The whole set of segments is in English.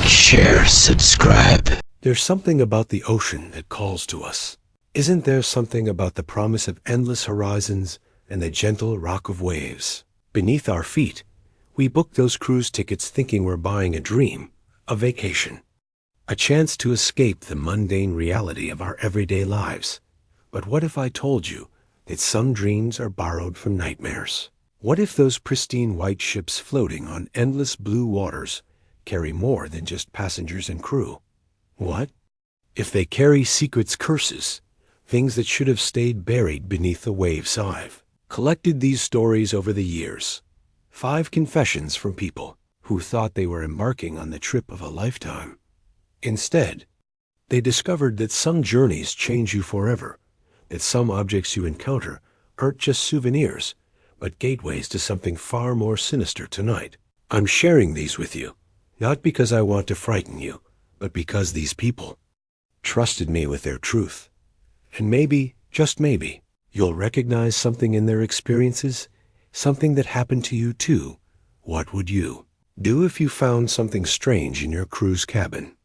share, subscribe. There's something about the ocean that calls to us. Isn't there something about the promise of endless horizons and the gentle rock of waves beneath our feet? We booked those cruise tickets thinking we're buying a dream, a vacation, a chance to escape the mundane reality of our everyday lives. But what if I told you that some dreams are borrowed from nightmares? What if those pristine white ships floating on endless blue waters carry more than just passengers and crew? What if they carry secrets, curses, things that should have stayed buried beneath the waves? I've collected these stories over the years. 5 confessions from people who thought they were embarking on the trip of a lifetime. Instead, they discovered that some journeys change you forever, that some objects you encounter aren't just souvenirs, but gateways to something far more sinister. Tonight, I'm sharing these with you, not because I want to frighten you, but because these people trusted me with their truth. And maybe, just maybe, you'll recognize something in their experiences, something that happened to you too. What would you do if you found something strange in your cruise cabin?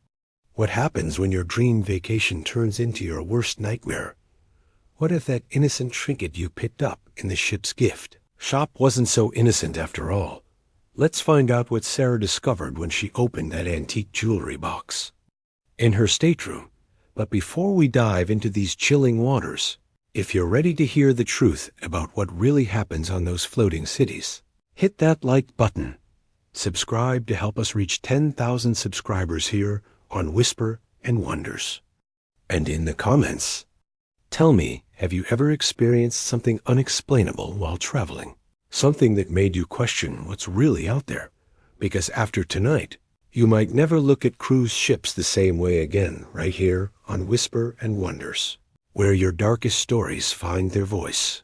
What happens when your dream vacation turns into your worst nightmare? What if that innocent trinket you picked up in the ship's gift shop wasn't so innocent after all? Let's find out what Sarah discovered when she opened that antique jewelry box in her stateroom. But before we dive into these chilling waters, if you're ready to hear the truth about what really happens on those floating cities, hit that like button. Subscribe to help us reach 10,000 subscribers here on Whisper and Wonders. And in the comments, tell me, have you ever experienced something unexplainable while traveling? Something that made you question what's really out there? Because after tonight, you might never look at cruise ships the same way again, right here on Whisper and Wonders, where your darkest stories find their voice.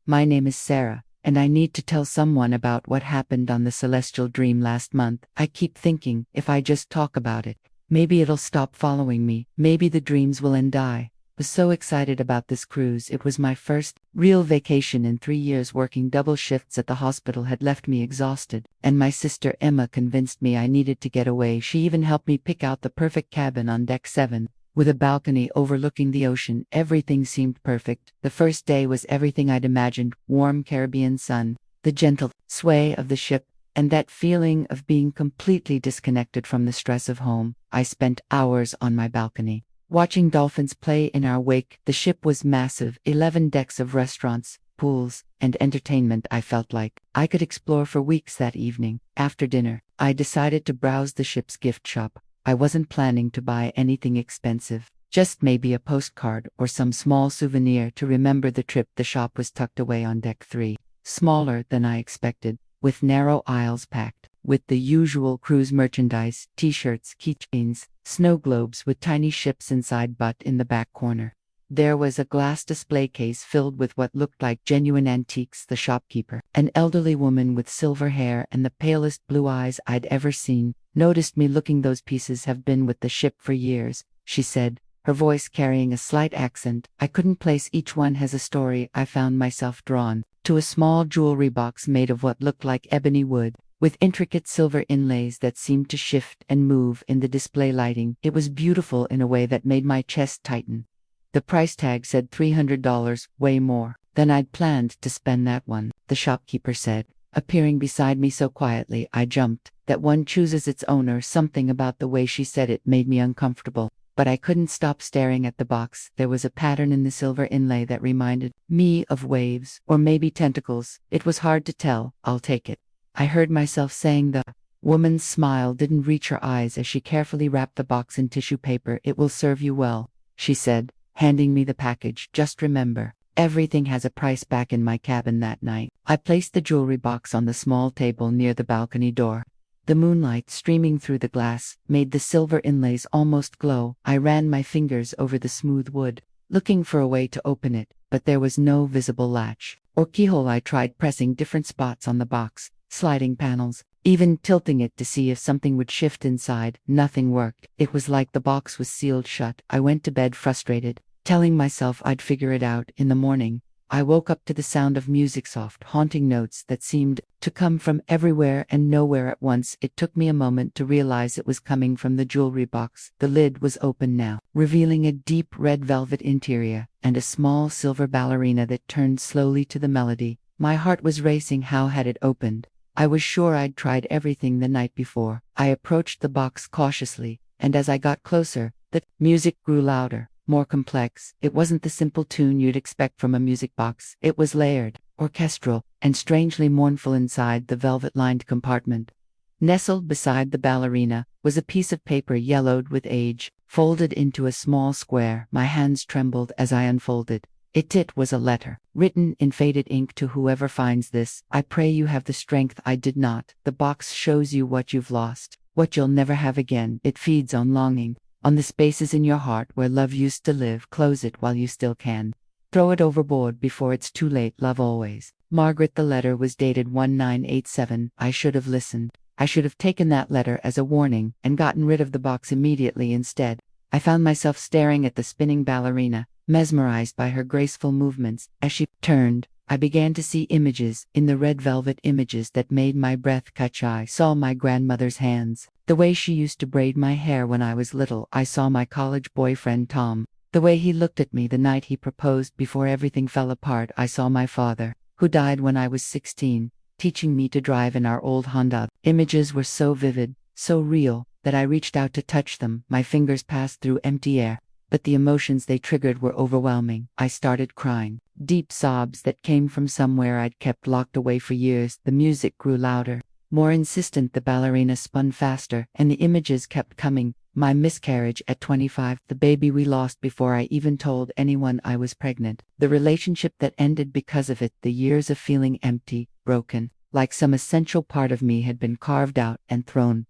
My name is Sarah, and I need to tell someone about what happened on the Celestial Dream last month. I keep thinking, if I just talk about it, maybe it'll stop following me, maybe the dreams will end. I was so excited about this cruise. It was my first real vacation in 3 years. Working double shifts at the hospital had left me exhausted, and my sister Emma convinced me I needed to get away. She even helped me pick out the perfect cabin on deck 7, with a balcony overlooking the ocean. Everything seemed perfect. The first day was everything I'd imagined: warm Caribbean sun, the gentle sway of the ship, and that feeling of being completely disconnected from the stress of home. I spent hours on my balcony, watching dolphins play in our wake. The ship was massive, 11 decks of restaurants, pools, and entertainment. I felt like I could explore for weeks. That evening, after dinner, I decided to browse the ship's gift shop. I wasn't planning to buy anything expensive, just maybe a postcard or some small souvenir to remember the trip. The shop was tucked away on deck 3, smaller than I expected, with narrow aisles packed with the usual cruise merchandise: t-shirts, keychains, snow globes with tiny ships inside. But in the back corner, there was a glass display case filled with what looked like genuine antiques. The shopkeeper, an elderly woman with silver hair and the palest blue eyes I'd ever seen, noticed me looking. "Those pieces have been with the ship for years," she said, her voice carrying a slight accent. I couldn't place each one has a story. I found myself drawn to a small jewelry box made of what looked like ebony wood, with intricate silver inlays that seemed to shift and move in the display lighting. It was beautiful in a way that made my chest tighten. The price tag said $300, way more than I'd planned to spend. "That one," the shopkeeper said, appearing beside me so quietly I jumped. "That one chooses its owner." Something about the way she said it made me uncomfortable, but I couldn't stop staring at the box. There was a pattern in the silver inlay that reminded me of waves, or maybe tentacles. It was hard to tell. "I'll take it," I heard myself saying. The woman's smile didn't reach her eyes as she carefully wrapped the box in tissue paper. "It will serve you well," she said, handing me the package. "Just remember, everything has a price." Back in my cabin that night, I placed the jewelry box on the small table near the balcony door. The moonlight streaming through the glass made the silver inlays almost glow. I ran my fingers over the smooth wood, looking for a way to open it, but there was no visible latch or keyhole. I tried pressing different spots on the box, sliding panels, even tilting it to see if something would shift inside. Nothing worked. It was like the box was sealed shut. I went to bed frustrated, telling myself I'd figure it out in the morning. I woke up to the sound of music, soft, haunting notes that seemed to come from everywhere and nowhere at once. It took me a moment to realize it was coming from the jewelry box. The lid was open now, revealing a deep red velvet interior and a small silver ballerina that turned slowly to the melody. My heart was racing. How had it opened? I was sure I'd tried everything the night before. I approached the box cautiously, and as I got closer, the music grew louder, more complex. It wasn't the simple tune you'd expect from a music box. It was layered, orchestral, and strangely mournful. Inside the velvet-lined compartment, nestled beside the ballerina, was a piece of paper yellowed with age, folded into a small square. My hands trembled as I unfolded. It was a letter, written in faded ink. To whoever finds this, I pray you have the strength I did not. The box shows you what you've lost, what you'll never have again. It feeds on longing, on the spaces in your heart where love used to live. Close it while you still can. Throw it overboard before it's too late. Love always. Margaret. The letter was dated 1987. I should have listened. I should have taken that letter as a warning and gotten rid of the box immediately. Instead, I found myself staring at the spinning ballerina, mesmerized by her graceful movements. As she turned, I began to see images in the red velvet, images that made my breath catch. I saw my grandmother's hands, the way she used to braid my hair when I was little. I saw my college boyfriend Tom, the way he looked at me the night he proposed before everything fell apart. I saw my father, who died when I was 16, teaching me to drive in our old Honda. Images were so vivid, so real, that I reached out to touch them. My fingers passed through empty air, but the emotions they triggered were overwhelming. I started crying, deep sobs that came from somewhere I'd kept locked away for years. The music grew louder, more insistent. The ballerina spun faster, and the images kept coming. My miscarriage at 25, the baby we lost before I even told anyone I was pregnant, the relationship that ended because of it, the years of feeling empty, broken, like some essential part of me had been carved out and thrown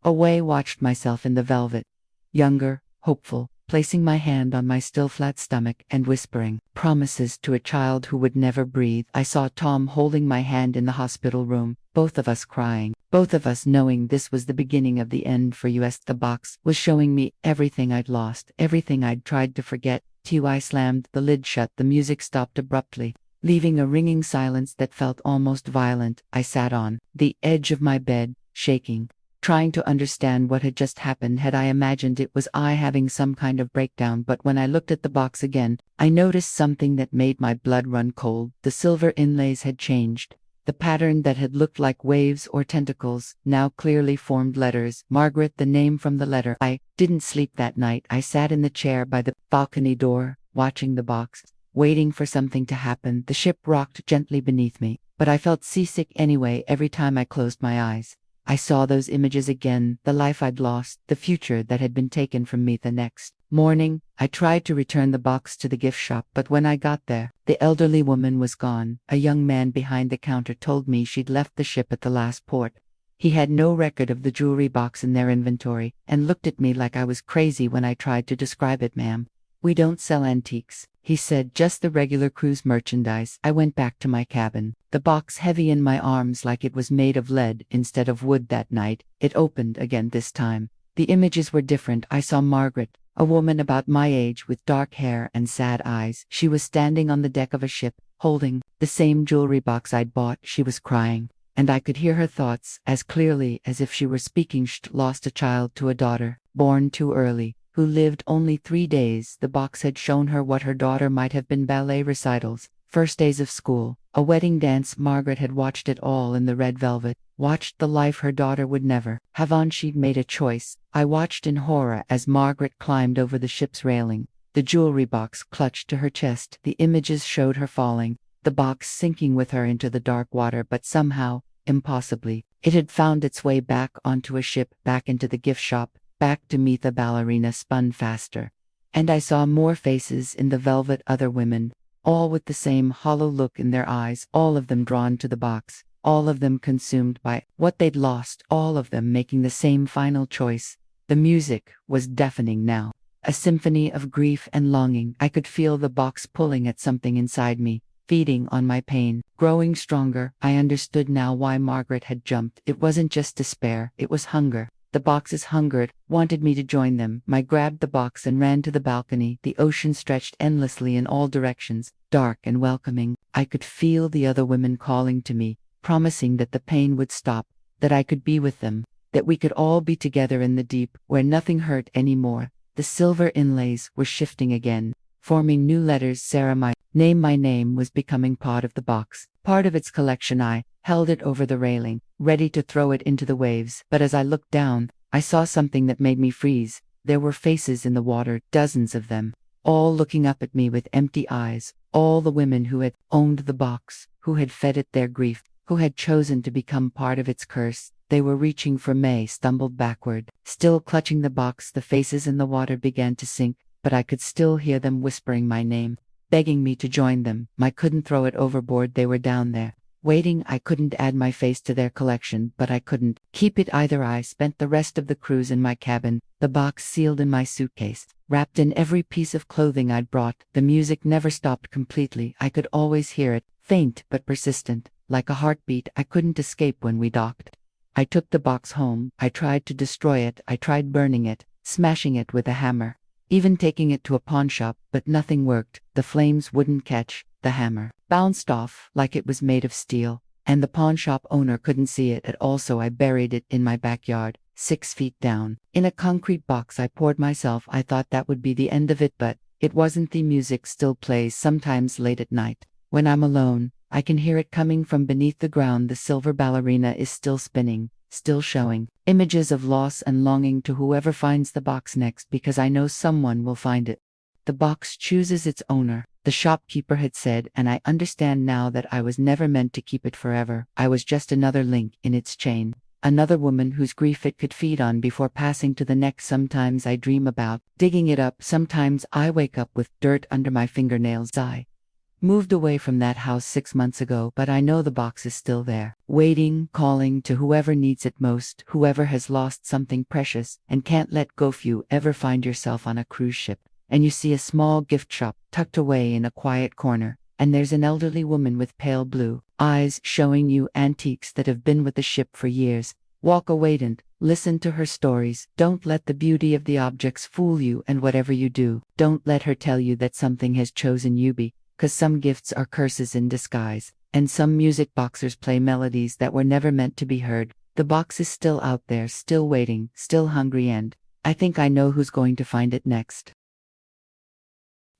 away. Watched myself in the velvet, younger, hopeful, placing my hand on my still flat stomach and whispering promises to a child who would never breathe. I saw Tom holding my hand in the hospital room, both of us crying, both of us knowing this was the beginning of the end for us. The box was showing me everything I'd lost, everything I'd tried to forget. I slammed the lid shut. The music stopped abruptly, leaving a ringing silence that felt almost violent. I sat on the edge of my bed, shaking, trying to understand what had just happened. Had I imagined it? Was I having some kind of breakdown? But when I looked at the box again, I noticed something that made my blood run cold. The silver inlays had changed. The pattern that had looked like waves or tentacles now clearly formed letters. Margaret, the name from the letter. I didn't sleep that night. I sat in the chair by the balcony door, watching the box, waiting for something to happen. The ship rocked gently beneath me, but I felt seasick anyway every time I closed my eyes. I saw those images again, the life I'd lost, the future that had been taken from me. The next morning, I tried to return the box to the gift shop, but when I got there, the elderly woman was gone. A young man behind the counter told me she'd left the ship at the last port. He had no record of the jewelry box in their inventory, and looked at me like I was crazy when I tried to describe it. Ma'am, we don't sell antiques, he said, just the regular cruise merchandise. I went back to my cabin, the box heavy in my arms like it was made of lead instead of wood. That night, it opened again. This time, the images were different. I saw Margaret, a woman about my age with dark hair and sad eyes. She was standing on the deck of a ship, holding the same jewelry box I'd bought. She was crying, and I could hear her thoughts as clearly as if she were speaking. She'd lost a child to a daughter, born too early, who lived only 3 days. The box had shown her what her daughter might have been: ballet recitals, first days of school, a wedding dance. Margaret had watched it all in the red velvet, watched the life her daughter would never have on. She'd made a choice. I watched in horror as Margaret climbed over the ship's railing, the jewelry box clutched to her chest. The images showed her falling, the box sinking with her into the dark water, but somehow, impossibly, it had found its way back onto a ship, back into the gift shop, back to meet the ballerina. Spun faster, and I saw more faces in the velvet, other women, all with the same hollow look in their eyes, all of them drawn to the box, all of them consumed by what they'd lost, all of them making the same final choice. The music was deafening now, a symphony of grief and longing. I could feel the box pulling at something inside me, feeding on my pain, growing stronger. I understood now why Margaret had jumped. It wasn't just despair, it was hunger. The boxes hungered, wanted me to join them. I grabbed the box and ran to the balcony. The ocean stretched endlessly in all directions, dark and welcoming. I could feel the other women calling to me, promising that the pain would stop, that I could be with them, that we could all be together in the deep, where nothing hurt anymore. The silver inlays were shifting again, forming new letters. Sarah, my name was becoming part of the box, part of its collection. I held it over the railing, ready to throw it into the waves. But as I looked down, I saw something that made me freeze. There were faces in the water, dozens of them, all looking up at me with empty eyes, all the women who had owned the box, who had fed it their grief, who had chosen to become part of its curse. They were reaching for May, stumbled backward, still clutching the box. The faces in the water began to sink, but I could still hear them whispering my name, begging me to join them. I couldn't throw it overboard. They were down there, waiting. I couldn't add my face to their collection, but I couldn't keep it either. I spent the rest of the cruise in my cabin, the box sealed in my suitcase, wrapped in every piece of clothing I'd brought. The music never stopped completely. I could always hear it, faint but persistent, like a heartbeat. I couldn't escape when we docked. I took the box home. I tried to destroy it. I tried burning it, smashing it with a hammer, even taking it to a pawn shop, but nothing worked. The flames wouldn't catch. The hammer bounced off like it was made of steel, and the pawn shop owner couldn't see it at all. So I buried it in my backyard, 6 feet down, in a concrete box. I poured myself. I thought that would be the end of it, but it wasn't. The music still plays sometimes late at night. When I'm alone, I can hear it coming from beneath the ground. The silver ballerina is still spinning, still showing images of loss and longing to whoever finds the box next, because I know someone will find it. The box chooses its owner, the shopkeeper had said, and I understand now that I was never meant to keep it forever. I was just another link in its chain, another woman whose grief it could feed on before passing to the next. Sometimes I dream about digging it up. Sometimes I wake up with dirt under my fingernails. I moved away from that house 6 months ago, but I know the box is still there, waiting, calling to whoever needs it most, whoever has lost something precious and can't let go. If you ever find yourself on a cruise ship, and you see a small gift shop tucked away in a quiet corner, and there's an elderly woman with pale blue eyes showing you antiques that have been with the ship for years, walk away and listen to her stories. Don't let the beauty of the objects fool you, and whatever you do, don't let her tell you that something has chosen you, because some gifts are curses in disguise, and some music boxers play melodies that were never meant to be heard. The box is still out there, still waiting, still hungry, and I think I know who's going to find it next.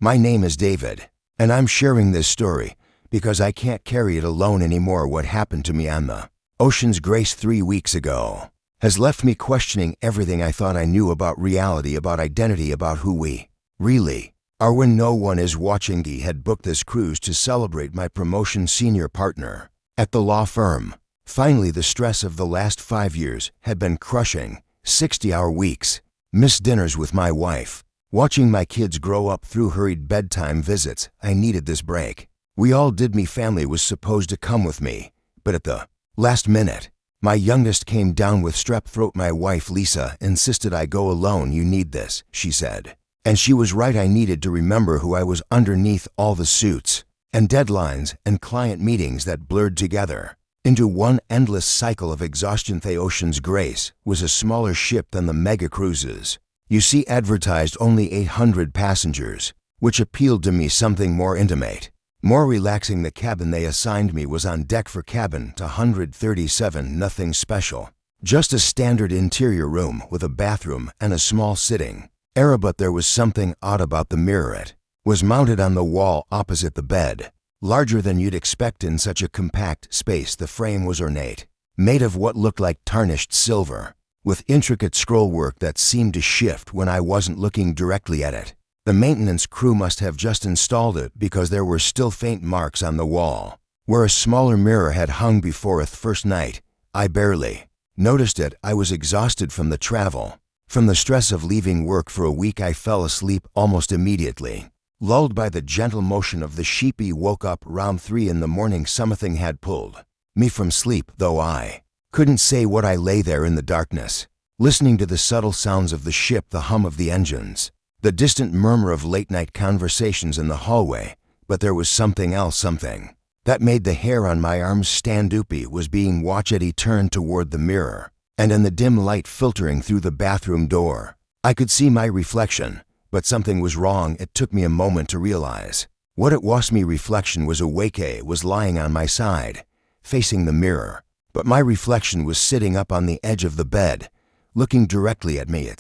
My name is David, and I'm sharing this story because I can't carry it alone anymore. What happened to me on the Ocean's Grace 3 weeks ago has left me questioning everything I thought I knew about reality, about identity, about who we really are when no one is watching. I had booked this cruise to celebrate my promotion, senior partner at the law firm. Finally, the stress of the last 5 years had been crushing. 60-hour weeks, missed dinners with my wife, watching my kids grow up through hurried bedtime visits. I needed this break. We all did. My family was supposed to come with me, but at the last minute, my youngest came down with strep throat. My wife, Lisa, insisted I go alone. You need this, she said. And she was right. I needed to remember who I was underneath all the suits and deadlines and client meetings that blurred together into one endless cycle of exhaustion. The Ocean's Grace was a smaller ship than the mega cruises you see advertised, only 800 passengers, which appealed to me. Something more intimate, more relaxing. The cabin they assigned me was on deck for cabin 137. Nothing special, just a standard interior room with a bathroom and a small sitting area. But there was something odd about the mirror. It was mounted on the wall opposite the bed, larger than you'd expect in such a compact space. The frame was ornate, made of what looked like tarnished silver, with intricate scrollwork that seemed to shift when I wasn't looking directly at it. The maintenance crew must have just installed it, because there were still faint marks on the wall where a smaller mirror had hung before. The first night, I barely noticed it. I was exhausted from the travel, from the stress of leaving work for a week. I fell asleep almost immediately, lulled by the gentle motion of the ship. I woke up around 3 in the morning. Something had pulled me from sleep, though I couldn't say what. I lay there in the darkness, listening to the subtle sounds of the ship, the hum of the engines, the distant murmur of late-night conversations in the hallway. But there was something else, something that made the hair on my arms stand up. I was being watched. He turned toward the mirror, and in the dim light filtering through the bathroom door, I could see my reflection, but something was wrong. It took me a moment to realize. What it was, me reflection was awake, was lying on my side, facing the mirror, but my reflection was sitting up on the edge of the bed, looking directly at me.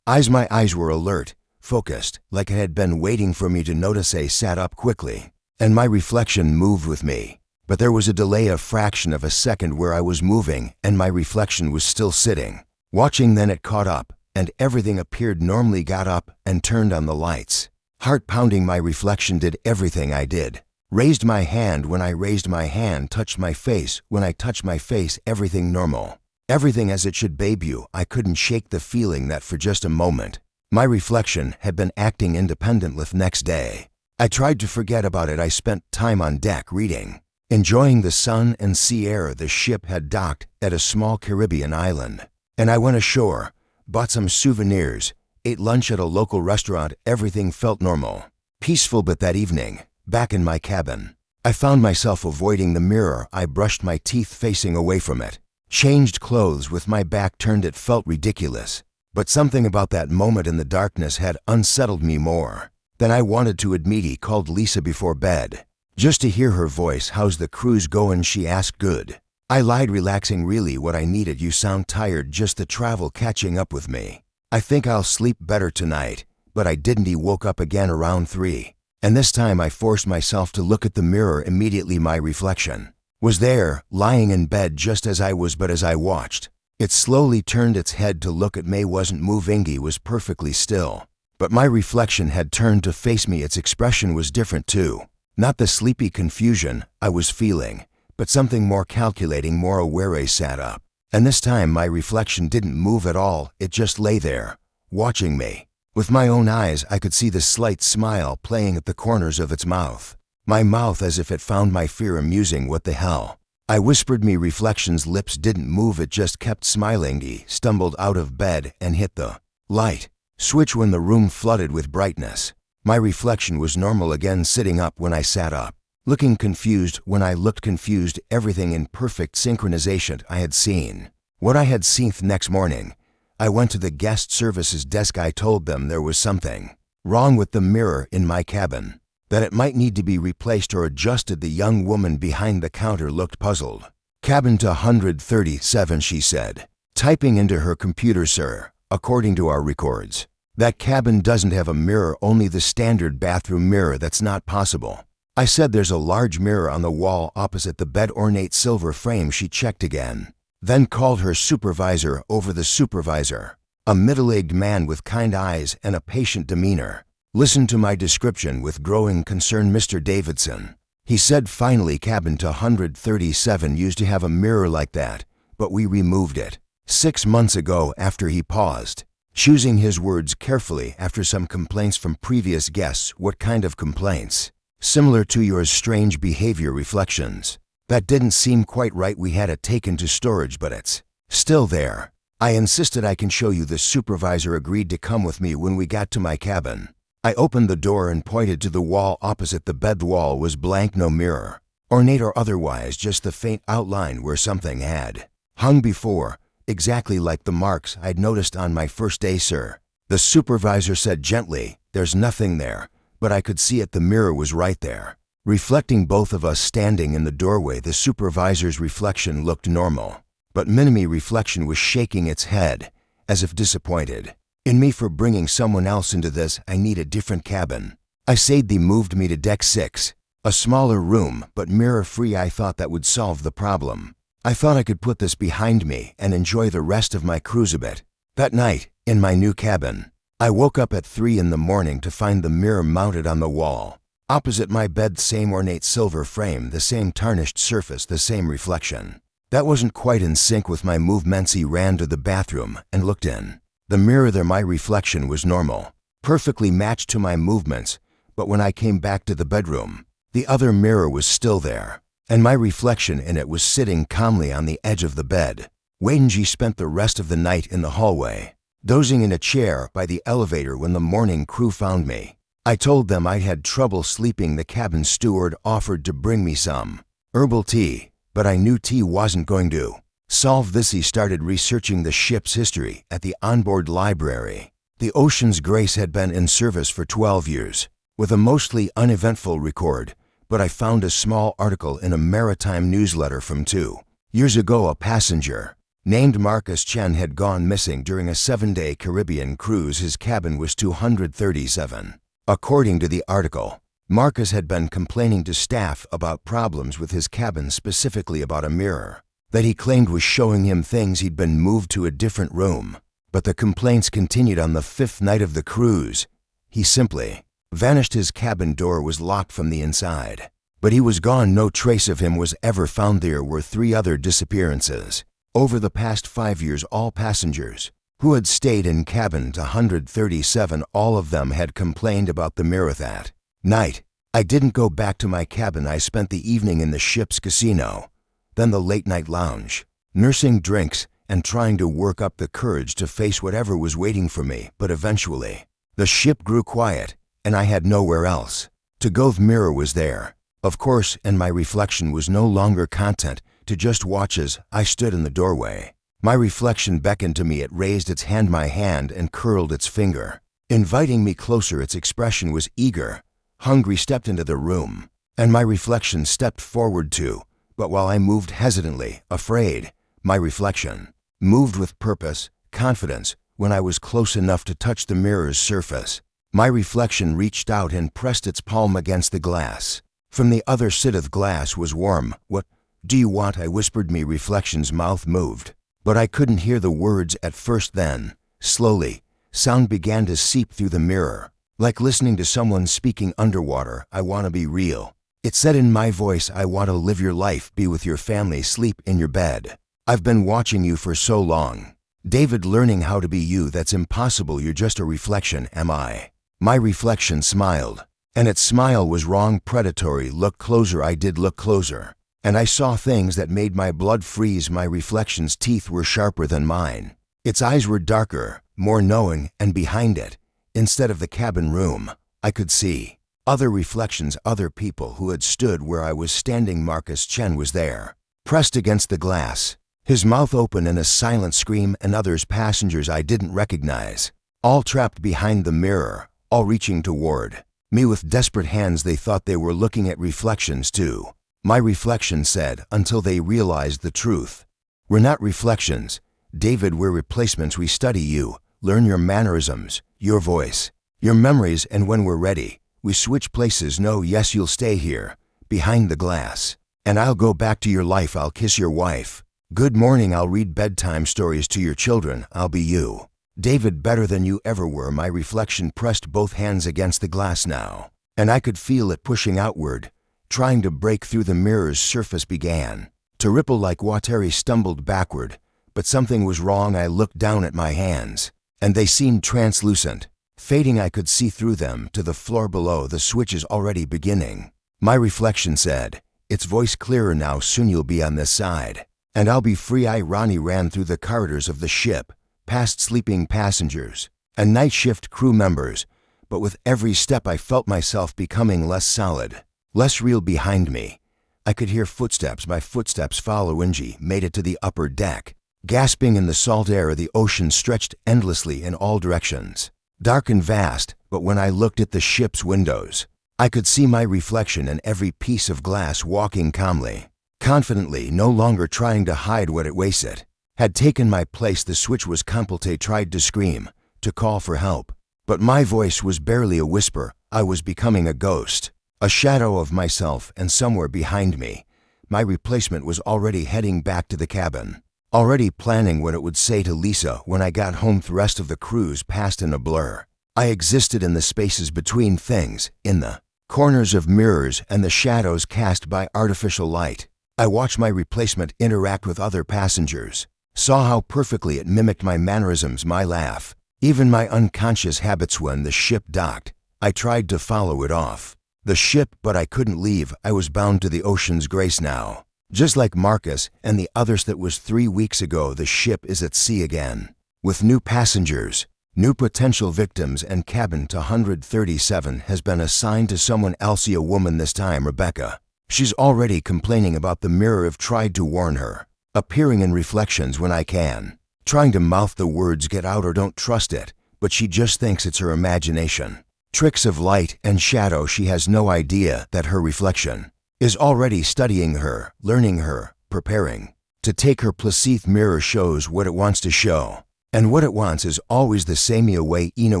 My eyes were alert, focused, like it had been waiting for me to notice. I sat up quickly, and my reflection moved with me. But there was a delay, a fraction of a second, where I was moving and my reflection was still sitting, watching. Then it caught up, and everything appeared normally. Got up and turned on the lights. Heart pounding, my reflection did everything I did. Raised my hand when I raised my hand, touched my face when I touched my face, everything normal. Everything as it should. Babe, I couldn't shake the feeling that for just a moment, my reflection had been acting independently. Next day, I tried to forget about it. I spent time on deck reading, enjoying the sun and sea air. The ship had docked at a small Caribbean island, and I went ashore, bought some souvenirs, ate lunch at a local restaurant. Everything felt normal, peaceful. But that evening, back in my cabin, I found myself avoiding the mirror. I brushed my teeth facing away from it, changed clothes with my back turned. It felt ridiculous, but something about that moment in the darkness had unsettled me more than I wanted to admit. He called Lisa before bed, just to hear her voice. "How's the cruise going?" she asked. "Good." I lied, relaxing. "Really what I needed. You sound tired." "Just the travel catching up with me. I think I'll sleep better tonight." But I didn't. He woke up again around 3, and this time I forced myself to look at the mirror. Immediately my reflection was there, lying in bed just as I was. But as I watched, it slowly turned its head to look at me. Wasn't moving. He was perfectly still, but my reflection had turned to face me. Its expression was different too. Not the sleepy confusion I was feeling, but something more calculating, more aware. I sat up, and this time my reflection didn't move at all. It just lay there, watching me. With my own eyes, I could see the slight smile playing at the corners of its mouth. My mouth, as if it found my fear amusing. "What the hell?" I whispered. Me reflection's lips didn't move. It just kept smiling. He stumbled out of bed and hit the light switch when the room flooded with brightness. My reflection was normal again, sitting up when I sat up, looking confused when I looked confused, everything in perfect synchronization. I had seen what I had seen. Next morning, I went to the guest services desk. I told them there was something wrong with the mirror in my cabin, that it might need to be replaced or adjusted. The young woman behind the counter looked puzzled. "Cabin to 137, she said, typing into her computer. "Sir, according to our records, that cabin doesn't have a mirror, only the standard bathroom mirror." "That's not possible." I said. "There's a large mirror on the wall opposite the bed, ornate silver frame." She checked again, then called her supervisor over. The supervisor, a middle-aged man with kind eyes and a patient demeanor, listened to my description with growing concern. "Mr. Davidson," he said finally, "cabin to 137 used to have a mirror like that, but we removed it 6 months ago." After he paused, choosing his words carefully, "after some complaints from previous guests." "What kind of complaints?" "Similar to yours, strange behavior, reflections. That didn't seem quite right. We had it taken to storage, but it's still there." I insisted. "I can show you." The supervisor agreed to come with me when we got to my cabin. I opened the door and pointed to the wall opposite the bed. The wall was blank, no mirror, ornate or otherwise, just the faint outline where something had hung before, exactly like the marks I'd noticed on my first day. "Sir," the supervisor said gently, "there's nothing there." But I could see it. The mirror was right there, reflecting both of us standing in the doorway. The supervisor's reflection looked normal, but Minimi reflection was shaking its head, as if disappointed in me for bringing someone else into this. "I need a different cabin," I said. They moved me to deck 6, a smaller room, but mirror-free. I thought that would solve the problem. I thought I could put this behind me and enjoy the rest of my cruise a bit. That night, in my new cabin, I woke up at 3 in the morning to find the mirror mounted on the wall, opposite my bed. Same ornate silver frame, the same tarnished surface, the same reflection. That wasn't quite in sync with my movements. He ran to the bathroom and looked in the mirror. There, my reflection was normal, perfectly matched to my movements, but when I came back to the bedroom, the other mirror was still there, and my reflection in it was sitting calmly on the edge of the bed. Wenji spent the rest of the night in the hallway, dozing in a chair by the elevator. When the morning crew found me, I told them I'd had trouble sleeping. The cabin steward offered to bring me some herbal tea, but I knew tea wasn't going to solve this. He started researching the ship's history at the onboard library. The Ocean's Grace had been in service for 12 years, with a mostly uneventful record, but I found a small article in a maritime newsletter from 2 years ago. A passenger named Marcus Chen had gone missing during a 7-day Caribbean cruise. His cabin was 237. According to the article, Marcus had been complaining to staff about problems with his cabin, specifically about a mirror that he claimed was showing him things. He'd been moved to a different room, but the complaints continued on the 5th night of the cruise. He simply vanished. His cabin door was locked from the inside, but he was gone. No trace of him was ever found. There were 3 other disappearances over the past 5 years. All passengers who had stayed in cabin 137, all of them had complained about the mirror that night. I didn't go back to my cabin. I spent the evening in the ship's casino, then the late-night lounge, nursing drinks and trying to work up the courage to face whatever was waiting for me. But eventually, the ship grew quiet, and I had nowhere else to go. The mirror was there, of course, and my reflection was no longer content to just watch. As I stood in the doorway, my reflection beckoned to me. It raised its hand, my hand, and curled its finger, inviting me closer. Its expression was eager, hungry. Stepped into the room, and my reflection stepped forward too. But while I moved hesitantly, afraid, my reflection moved with purpose, confidence. When I was close enough to touch the mirror's surface, my reflection reached out and pressed its palm against the glass. From the other side of the glass was warm. "What do you want?" I whispered. My reflection's mouth moved, but I couldn't hear the words at first. Then, slowly, sound began to seep through the mirror, like listening to someone speaking underwater. "I want to be real," it said in my voice. "I want to live your life, be with your family, sleep in your bed. I've been watching you for so long, David, learning how to be you. That's impossible. You're just a reflection." "Am I?" My reflection smiled, and its smile was wrong, predatory. "Look closer." I did look closer, and I saw things that made my blood freeze. My reflection's teeth were sharper than mine. Its eyes were darker, more knowing, and behind it, instead of the cabin room, I could see other reflections, other people who had stood where I was standing. Marcus Chen was there, pressed against the glass, his mouth open in a silent scream, and others, passengers I didn't recognize, all trapped behind the mirror, all reaching toward me with desperate hands. They thought they were looking at reflections too. My reflection said, until they realized the truth. "We're not reflections, David. We're replacements. We study you, learn your mannerisms, your voice, your memories, and when we're ready, we switch places. No, yes, you'll stay here, behind the glass, and I'll go back to your life. I'll kiss your wife. Good morning. I'll read bedtime stories to your children. I'll be you, David, better than you ever were." My reflection pressed both hands against the glass now, and I could feel it pushing outward, trying to break through. The mirror's surface began to ripple like water. He stumbled backward, but something was wrong. I looked down at my hands, and they seemed translucent, fading. I could see through them to the floor below. "The switch is already beginning," my reflection said, its voice clearer now. "Soon you'll be on this side, and I'll be free." Ronnie ran through the corridors of the ship, past sleeping passengers and night shift crew members, but with every step I felt myself becoming less solid, less real. Behind me, I could hear footsteps. My footsteps follow. Inji made it to the upper deck, gasping in the salt air. The ocean stretched endlessly in all directions, dark and vast, but when I looked at the ship's windows, I could see my reflection in every piece of glass, walking calmly, confidently, no longer trying to hide what it wasted had taken my place. The switch was completed. Tried to scream, to call for help, but my voice was barely a whisper. I was becoming a ghost, a shadow of myself, and somewhere behind me, my replacement was already heading back to the cabin, already planning what it would say to Lisa when I got home. The rest of the cruise passed in a blur. I existed in the spaces between things, in the corners of mirrors and the shadows cast by artificial light. I watched my replacement interact with other passengers, saw how perfectly it mimicked my mannerisms, my laugh, even my unconscious habits. When the ship docked, I tried to follow it off the ship, but I couldn't leave. I was bound to the Ocean's Grace now, just like Marcus and the others. That was 3 weeks ago. The ship is at sea again, with new passengers, new potential victims, and cabin 137 has been assigned to someone else. A woman this time, Rebecca. She's already complaining about the mirror. I've tried to warn her, appearing in reflections when I can, trying to mouth the words get out or don't trust it, but she just thinks it's her imagination. Tricks of light and shadow. She has no idea that her reflection is already studying her, learning her, preparing to take her placete mirror. Shows what it wants to show, and what it wants is always the same way in a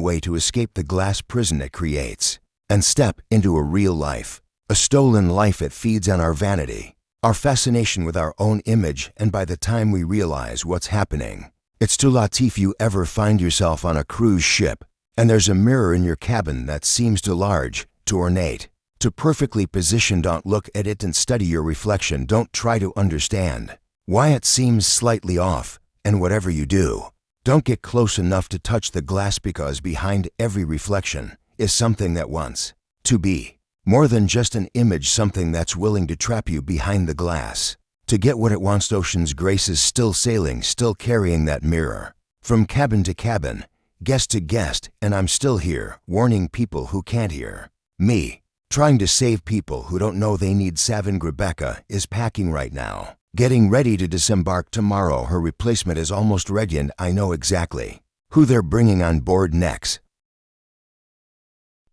way to escape the glass prison it creates and step into a real life, a stolen life. It feeds on our vanity, our fascination with our own image, and by the time we realize what's happening, it's too late. If you ever find yourself on a cruise ship and there's a mirror in your cabin that seems too large, too ornate, too perfectly positioned, don't look at it and study your reflection. Don't try to understand why it seems slightly off, and whatever you do, don't get close enough to touch the glass, because behind every reflection is something that wants to be more than just an image, something that's willing to trap you behind the glass to get what it wants. Ocean's Grace is still sailing, still carrying that mirror from cabin to cabin, guest to guest, and I'm still here, warning people who can't hear me, trying to save people who don't know they need saving. Rebecca is packing right now, getting ready to disembark tomorrow. Her replacement is almost ready, and I know exactly who they're bringing on board next.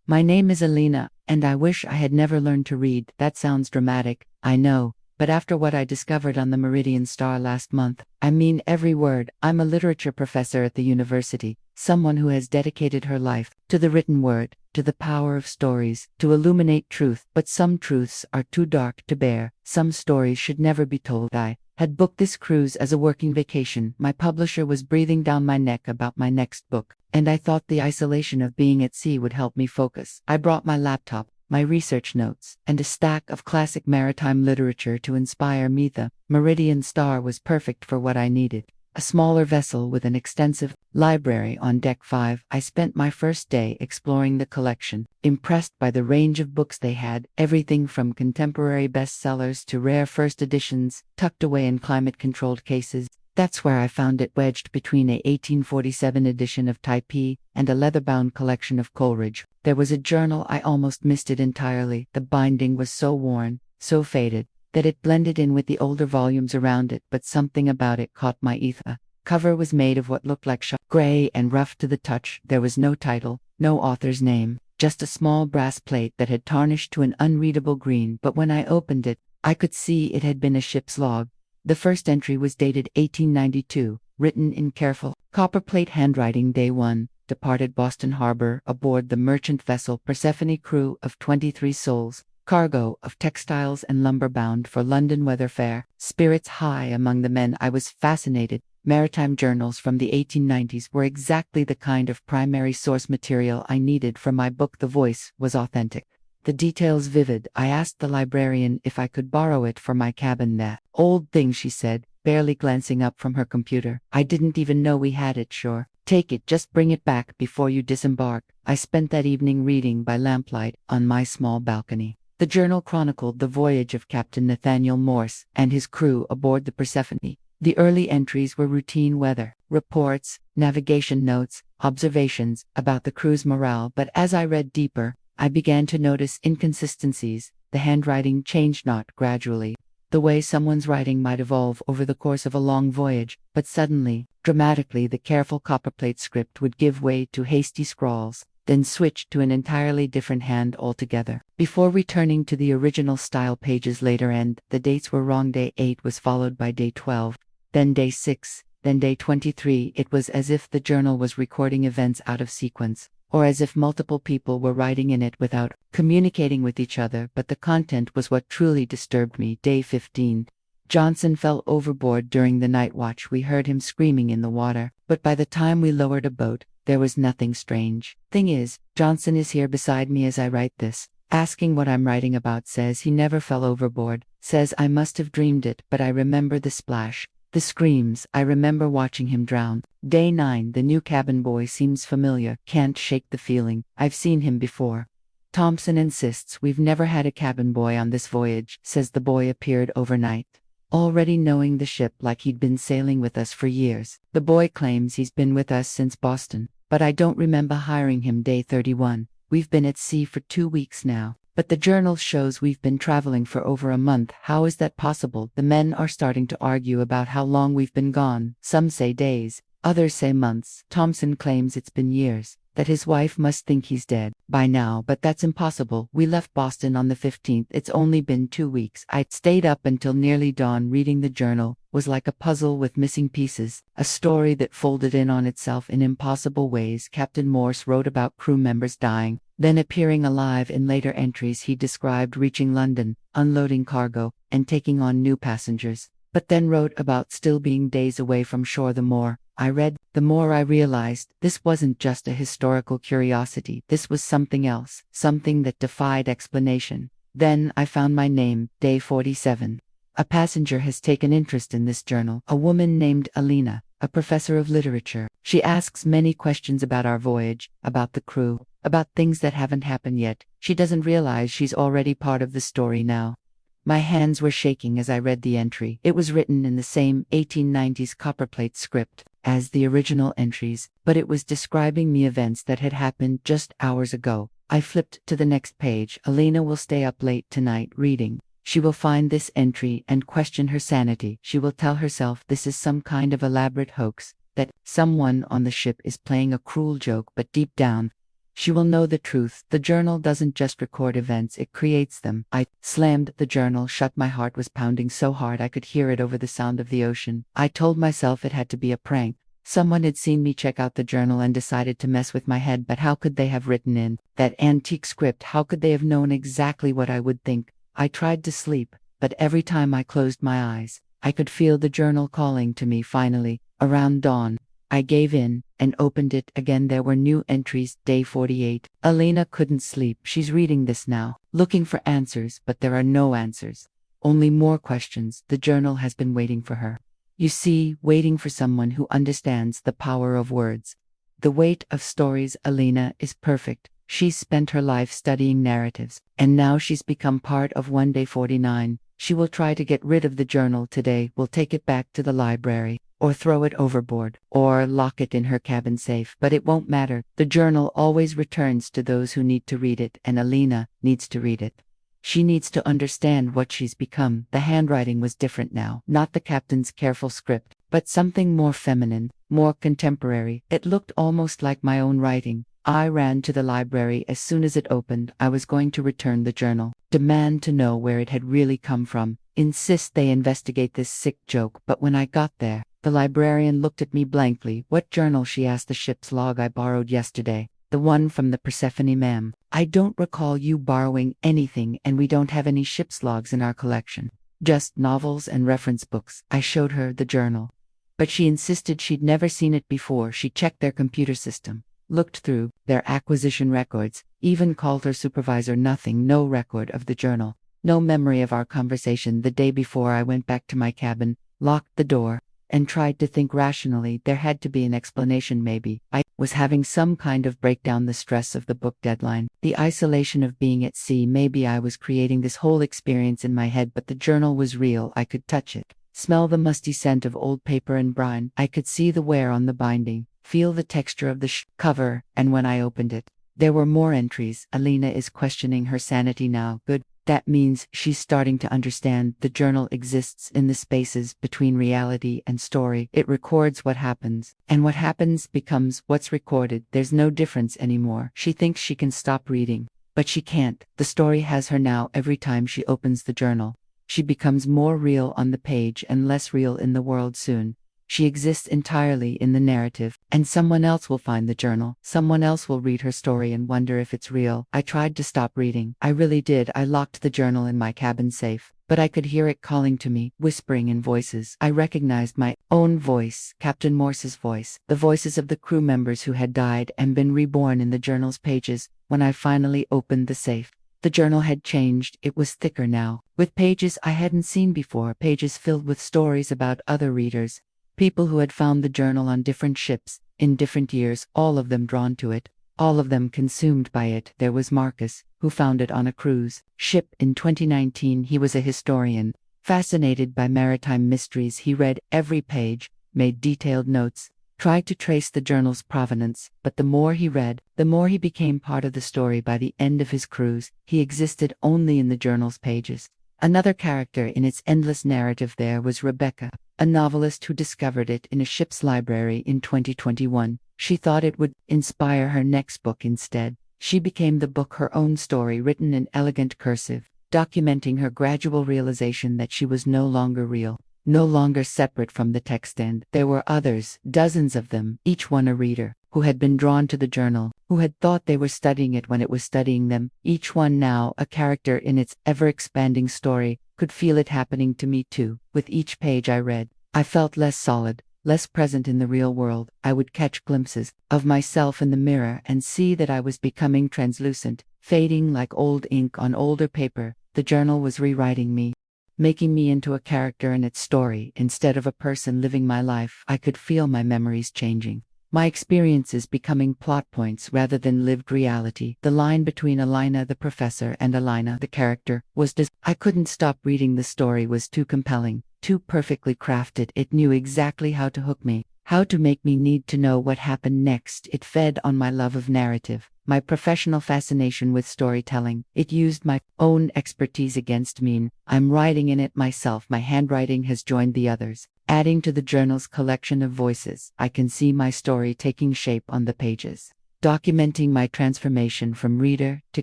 My name is Alina, and I wish I had never learned to read. That sounds dramatic, I know, but after what I discovered on the Meridian Star last month, I mean every word. I'm a literature professor at the university, someone who has dedicated her life to the written word, to the power of stories, to illuminate truth. But some truths are too dark to bear. Some stories should never be told. I had booked this cruise as a working vacation. My publisher was breathing down my neck about my next book, and I thought the isolation of being at sea would help me focus. I brought my laptop, my research notes, and a stack of classic maritime literature to inspire me. The Meridian Star was perfect for what I needed. A smaller vessel with an extensive library on deck 5. I spent my first day exploring the collection, impressed by the range of books they had, everything from contemporary bestsellers to rare first editions, tucked away in climate-controlled cases. That's where I found it, wedged between a 1847 edition of Taipei and a leather-bound collection of Coleridge. There was a journal. I almost missed it entirely. The binding was so worn, so faded, that it blended in with the older volumes around it, but something about it caught my eye. The cover was made of what looked like gray and rough to the touch. There was no title, no author's name, just a small brass plate that had tarnished to an unreadable green. But when I opened it, I could see it had been a ship's log. The first entry was dated 1892, written in careful copperplate handwriting. Day 1, departed Boston Harbor aboard the merchant vessel Persephone, crew of 23 souls, cargo of textiles and lumber, bound for London weather fair, spirits high among the men. I was fascinated. Maritime journals from the 1890s were exactly the kind of primary source material I needed for my book. The voice was authentic, the details vivid. I asked the librarian if I could borrow it for my cabin. "That old thing," she said, barely glancing up from her computer. "I didn't even know we had it." "Sure. Take it, just bring it back before you disembark." I spent that evening reading by lamplight on my small balcony. The journal chronicled the voyage of Captain Nathaniel Morse and his crew aboard the Persephone. The early entries were routine weather reports, navigation notes, observations about the crew's morale. But as I read deeper, I began to notice inconsistencies. The handwriting changed, not gradually, the way someone's writing might evolve over the course of a long voyage, but suddenly, dramatically. The careful copperplate script would give way to hasty scrawls, then switch to an entirely different hand altogether, before returning to the original style pages later. And the dates were wrong. Day 8 was followed by day 12, then day 6, then day 23. It was as if the journal was recording events out of sequence, or as if multiple people were writing in it without communicating with each other. But the content was what truly disturbed me. Day 15. Johnson fell overboard during the night watch. We heard him screaming in the water, but by the time we lowered a boat, there was nothing strange. Thing is, Johnson is here beside me as I write this, asking what I'm writing about. Says he never fell overboard, says I must have dreamed it, but I remember the splash, the screams. I remember watching him drown. Day 9. The new cabin boy seems familiar. Can't shake the feeling. I've seen him before. Thompson insists we've never had a cabin boy on this voyage. Says the boy appeared overnight, already knowing the ship like he'd been sailing with us for years. The boy claims he's been with us since Boston, but I don't remember hiring him. Day 31. We've been at sea for 2 weeks now. But the journal shows we've been traveling for over a month. How is that possible? The men are starting to argue about how long we've been gone. Some say days, others say months. Thompson claims it's been years, that his wife must think he's dead by now, but that's impossible. We left Boston on the 15th. It's only been 2 weeks. I stayed up until nearly dawn reading the journal. Was like a puzzle with missing pieces, a story that folded in on itself in impossible ways. Captain Morse wrote about crew members dying, then appearing alive. In later entries he described reaching London, unloading cargo, and taking on new passengers, but then wrote about still being days away from shore. The more I read, the more I realized this wasn't just a historical curiosity. This was something else, something that defied explanation. Then I found my name, day 47. A passenger has taken interest in this journal, a woman named Alina, a professor of literature. She asks many questions about our voyage, about the crew, about things that haven't happened yet. She doesn't realize she's already part of the story now. My hands were shaking as I read the entry. It was written in the same 1890s copperplate script as the original entries, but it was describing me events that had happened just hours ago. I flipped to the next page. Alina will stay up late tonight reading. She will find this entry and question her sanity. She will tell herself this is some kind of elaborate hoax, that someone on the ship is playing a cruel joke, but deep down, she will know the truth. The journal doesn't just record events, it creates them. I slammed the journal shut. My heart was pounding so hard I could hear it over the sound of the ocean. I told myself it had to be a prank. Someone had seen me check out the journal and decided to mess with my head, but how could they have written in that antique script? How could they have known exactly what I would think? I tried to sleep, but every time I closed my eyes, I could feel the journal calling to me. Finally, around dawn, I gave in and opened it again. There were new entries, day 48. Alina couldn't sleep. She's reading this now, looking for answers, but there are no answers. Only more questions. The journal has been waiting for her. You see, waiting for someone who understands the power of words, the weight of stories. Alina is perfect. She's spent her life studying narratives, and now she's become part of one. Day 49. She will try to get rid of the journal today. Will take it back to the library, or throw it overboard, or lock it in her cabin safe. But it won't matter. The journal always returns to those who need to read it, and Alina needs to read it. She needs to understand what she's become. The handwriting was different now, not the captain's careful script, but something more feminine, more contemporary. It looked almost like my own writing. I ran to the library as soon as it opened. I was going to return the journal, demand to know where it had really come from, insist they investigate this sick joke. But when I got there, the librarian looked at me blankly. What journal? She asked. The ship's log I borrowed yesterday. The one from the Persephone, ma'am. I don't recall you borrowing anything, and we don't have any ship's logs in our collection. Just novels and reference books. I showed her the journal, but she insisted she'd never seen it before. She checked their computer system, looked through their acquisition records, even called her supervisor. Nothing, no record of the journal, no memory of our conversation the day before. I went back to my cabin, locked the door, and tried to think rationally. There had to be an explanation. Maybe I was having some kind of breakdown, the stress of the book deadline, the isolation of being at sea. Maybe I was creating this whole experience in my head, but the journal was real. I could touch it, smell the musty scent of old paper and brine. I could see the wear on the binding, feel the texture of the cover, and when I opened it, there were more entries. Alina is questioning her sanity now. Good. That means she's starting to understand. The journal exists in the spaces between reality and story. It records what happens, and what happens becomes what's recorded. There's no difference anymore. She thinks she can stop reading, but she can't. The story has her now. Every time she opens the journal, she becomes more real on the page and less real in the world. Soon, she exists entirely in the narrative, and someone else will find the journal. Someone else will read her story and wonder if it's real. I tried to stop reading. I really did. I locked the journal in my cabin safe, but I could hear it calling to me, whispering in voices. I recognized my own voice, Captain Morse's voice, the voices of the crew members who had died and been reborn in the journal's pages. When I finally opened the safe, the journal had changed. It was thicker now, with pages I hadn't seen before, pages filled with stories about other readers. People who had found the journal on different ships, in different years, all of them drawn to it, all of them consumed by it. There was Marcus, who found it on a cruise ship in 2019. He was a historian, fascinated by maritime mysteries. He read every page, made detailed notes, tried to trace the journal's provenance, but the more he read, the more he became part of the story. By the end of his cruise, he existed only in the journal's pages. Another character in its endless narrative there was Rebecca, a novelist who discovered it in a ship's library in 2021. She thought it would inspire her next book instead. She became the book her own story written in elegant cursive, documenting her gradual realization that she was no longer real, no longer separate from the text. And there were others, dozens of them, each one a reader, who had been drawn to the journal, who had thought they were studying it when it was studying them, each one now a character in its ever-expanding story, could feel it happening to me too. With each page I read, I felt less solid, less present in the real world. I would catch glimpses of myself in the mirror and see that I was becoming translucent, fading like old ink on older paper. The journal was rewriting me, making me into a character in its story instead of a person living my life. I could feel my memories changing, my experiences becoming plot points rather than lived reality. The line between Alina the professor and Alina the character was I couldn't stop reading. The story was too compelling, too perfectly crafted. It knew exactly how to hook me, how to make me need to know what happened next. It fed on my love of narrative, my professional fascination with storytelling. It used my own expertise against me. I'm writing in it myself. My handwriting has joined the others, adding to the journal's collection of voices. I can see my story taking shape on the pages, documenting my transformation from reader to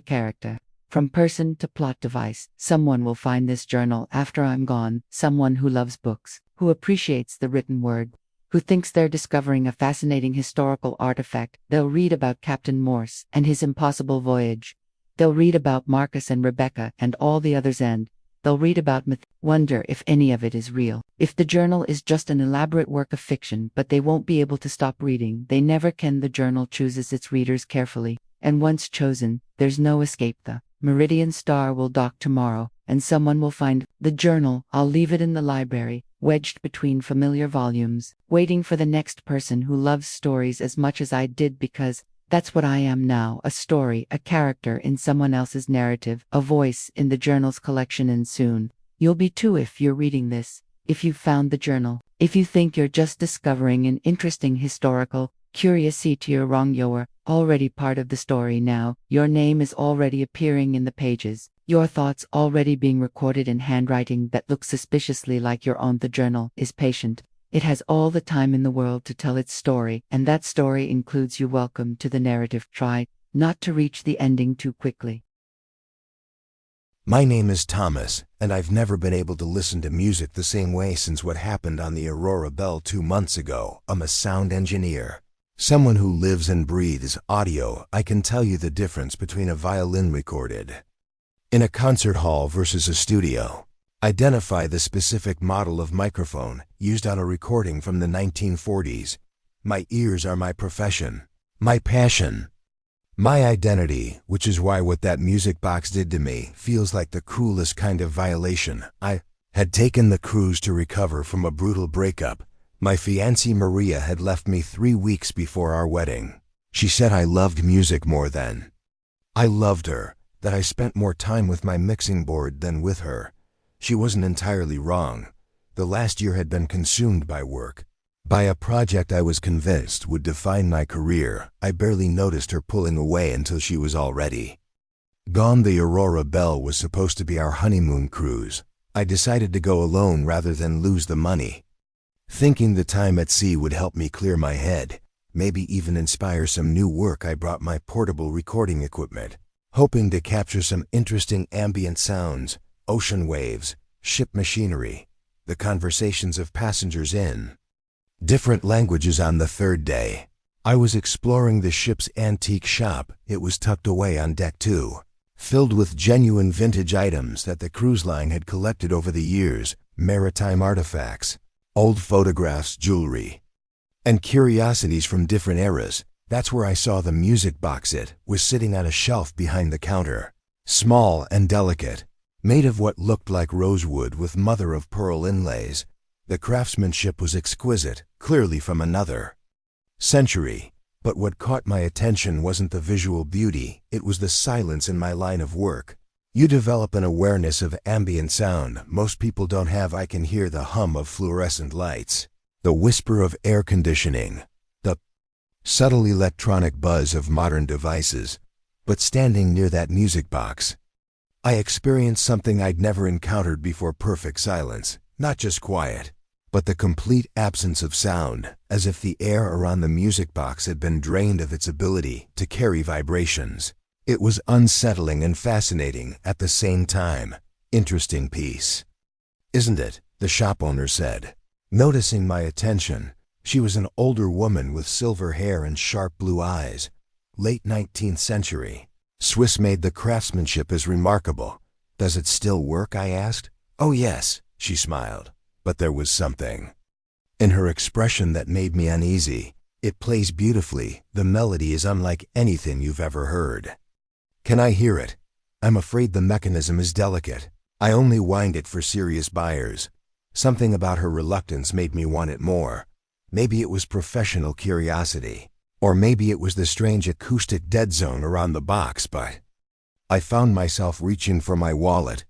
character, from person to plot device. Someone will find this journal after I'm gone, someone who loves books, who appreciates the written word, who thinks they're discovering a fascinating historical artifact. They'll read about Captain Morse and his impossible voyage. They'll read about Marcus and Rebecca and all the others, and they'll read about myth, wonder if any of it is real, if the journal is just an elaborate work of fiction. But they won't be able to stop reading. They never can. The journal chooses its readers carefully, and once chosen, there's no escape. The Meridian Star will dock tomorrow, and someone will find the journal. I'll leave it in the library, wedged between familiar volumes, waiting for the next person who loves stories as much as I did, because that's what I am now, a story, a character in someone else's narrative, a voice in the journal's collection. And soon, you'll be too if you're reading this, if you found the journal. If you think you're just discovering an interesting historical curiosity, you're wrong. You're already part of the story now. Your name is already appearing in the pages, your thoughts already being recorded in handwriting that looks suspiciously like your own. The journal is patient. It has all the time in the world to tell its story, and that story includes you. Welcome to the narrative. Try not to reach the ending too quickly. My name is Thomas, and I've never been able to listen to music the same way since what happened on the Aurora Bell 2 months ago. I'm a sound engineer, someone who lives and breathes audio. I can tell you the difference between a violin recorded in a concert hall versus a studio. Identify the specific model of microphone used on a recording from the 1940s. My ears are my profession, my passion, my identity, which is why what that music box did to me feels like the cruelest kind of violation. I had taken the cruise to recover from a brutal breakup. My fiancée Maria had left me 3 weeks before our wedding. She said I loved music more than I loved her, that I spent more time with my mixing board than with her. She wasn't entirely wrong. The last year had been consumed by work, by a project I was convinced would define my career. I barely noticed her pulling away until she was already gone. The Aurora Bell was supposed to be our honeymoon cruise. I decided to go alone rather than lose the money, thinking the time at sea would help me clear my head, maybe even inspire some new work. I brought my portable recording equipment, hoping to capture some interesting ambient sounds, ocean waves, ship machinery, the conversations of passengers in different languages. On the 3rd day, I was exploring the ship's antique shop. It was tucked away on deck 2, filled with genuine vintage items that the cruise line had collected over the years, maritime artifacts, old photographs, jewelry, and curiosities from different eras. That's where I saw the music box. It was sitting on a shelf behind the counter, small and delicate, made of what looked like rosewood with mother-of-pearl inlays. The craftsmanship was exquisite, clearly from another century. But what caught my attention wasn't the visual beauty, it was the silence in my line of work. You develop an awareness of ambient sound most people don't have. I can hear the hum of fluorescent lights, the whisper of air conditioning, subtle electronic buzz of modern devices, but standing near that music box, I experienced something I'd never encountered before: perfect silence, not just quiet, but the complete absence of sound, as if the air around the music box had been drained of its ability to carry vibrations. It was unsettling and fascinating at the same time. Interesting piece, isn't it? The shop owner said, noticing my attention. She was an older woman with silver hair and sharp blue eyes. Late 19th century. Swiss made. The craftsmanship is remarkable. Does it still work? I asked. Oh yes, she smiled. But there was something in her expression that made me uneasy. It plays beautifully. The melody is unlike anything you've ever heard. Can I hear it? I'm afraid the mechanism is delicate. I only wind it for serious buyers. Something about her reluctance made me want it more. Maybe it was professional curiosity. Or maybe it was the strange acoustic dead zone around the box, but I found myself reaching for my wallet.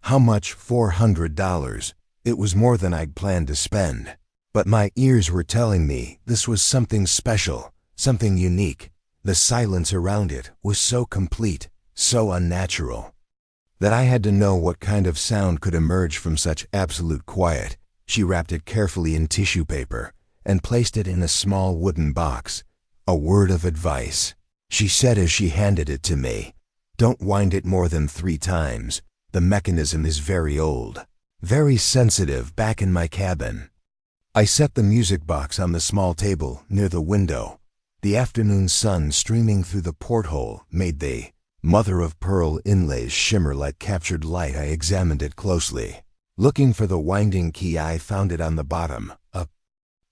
How much? $400. It was more than I'd planned to spend. But my ears were telling me this was something special, something unique. The silence around it was so complete, so unnatural, that I had to know what kind of sound could emerge from such absolute quiet. She wrapped it carefully in tissue paper and placed it in a small wooden box. A word of advice, she said as she handed it to me. Don't wind it more than 3 times. The mechanism is very old, very sensitive. Back in my cabin, I set the music box on the small table near the window. The afternoon sun streaming through the porthole made the mother-of-pearl inlays shimmer like captured light. I examined it closely. Looking for the winding key, I found it on the bottom, a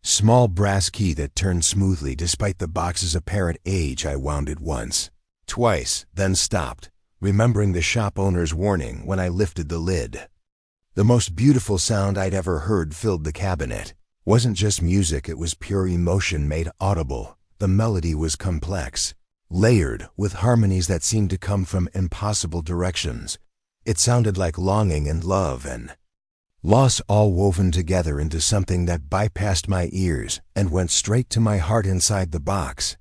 small brass key that turned smoothly despite the box's apparent age. I wound it once, twice, then stopped, remembering the shop owner's warning when I lifted the lid. The most beautiful sound I'd ever heard filled the cabinet. Wasn't just music, it was pure emotion made audible. The melody was complex, layered, with harmonies that seemed to come from impossible directions. It sounded like longing and love and loss all woven together into something that bypassed my ears and went straight to my heart. Inside the box,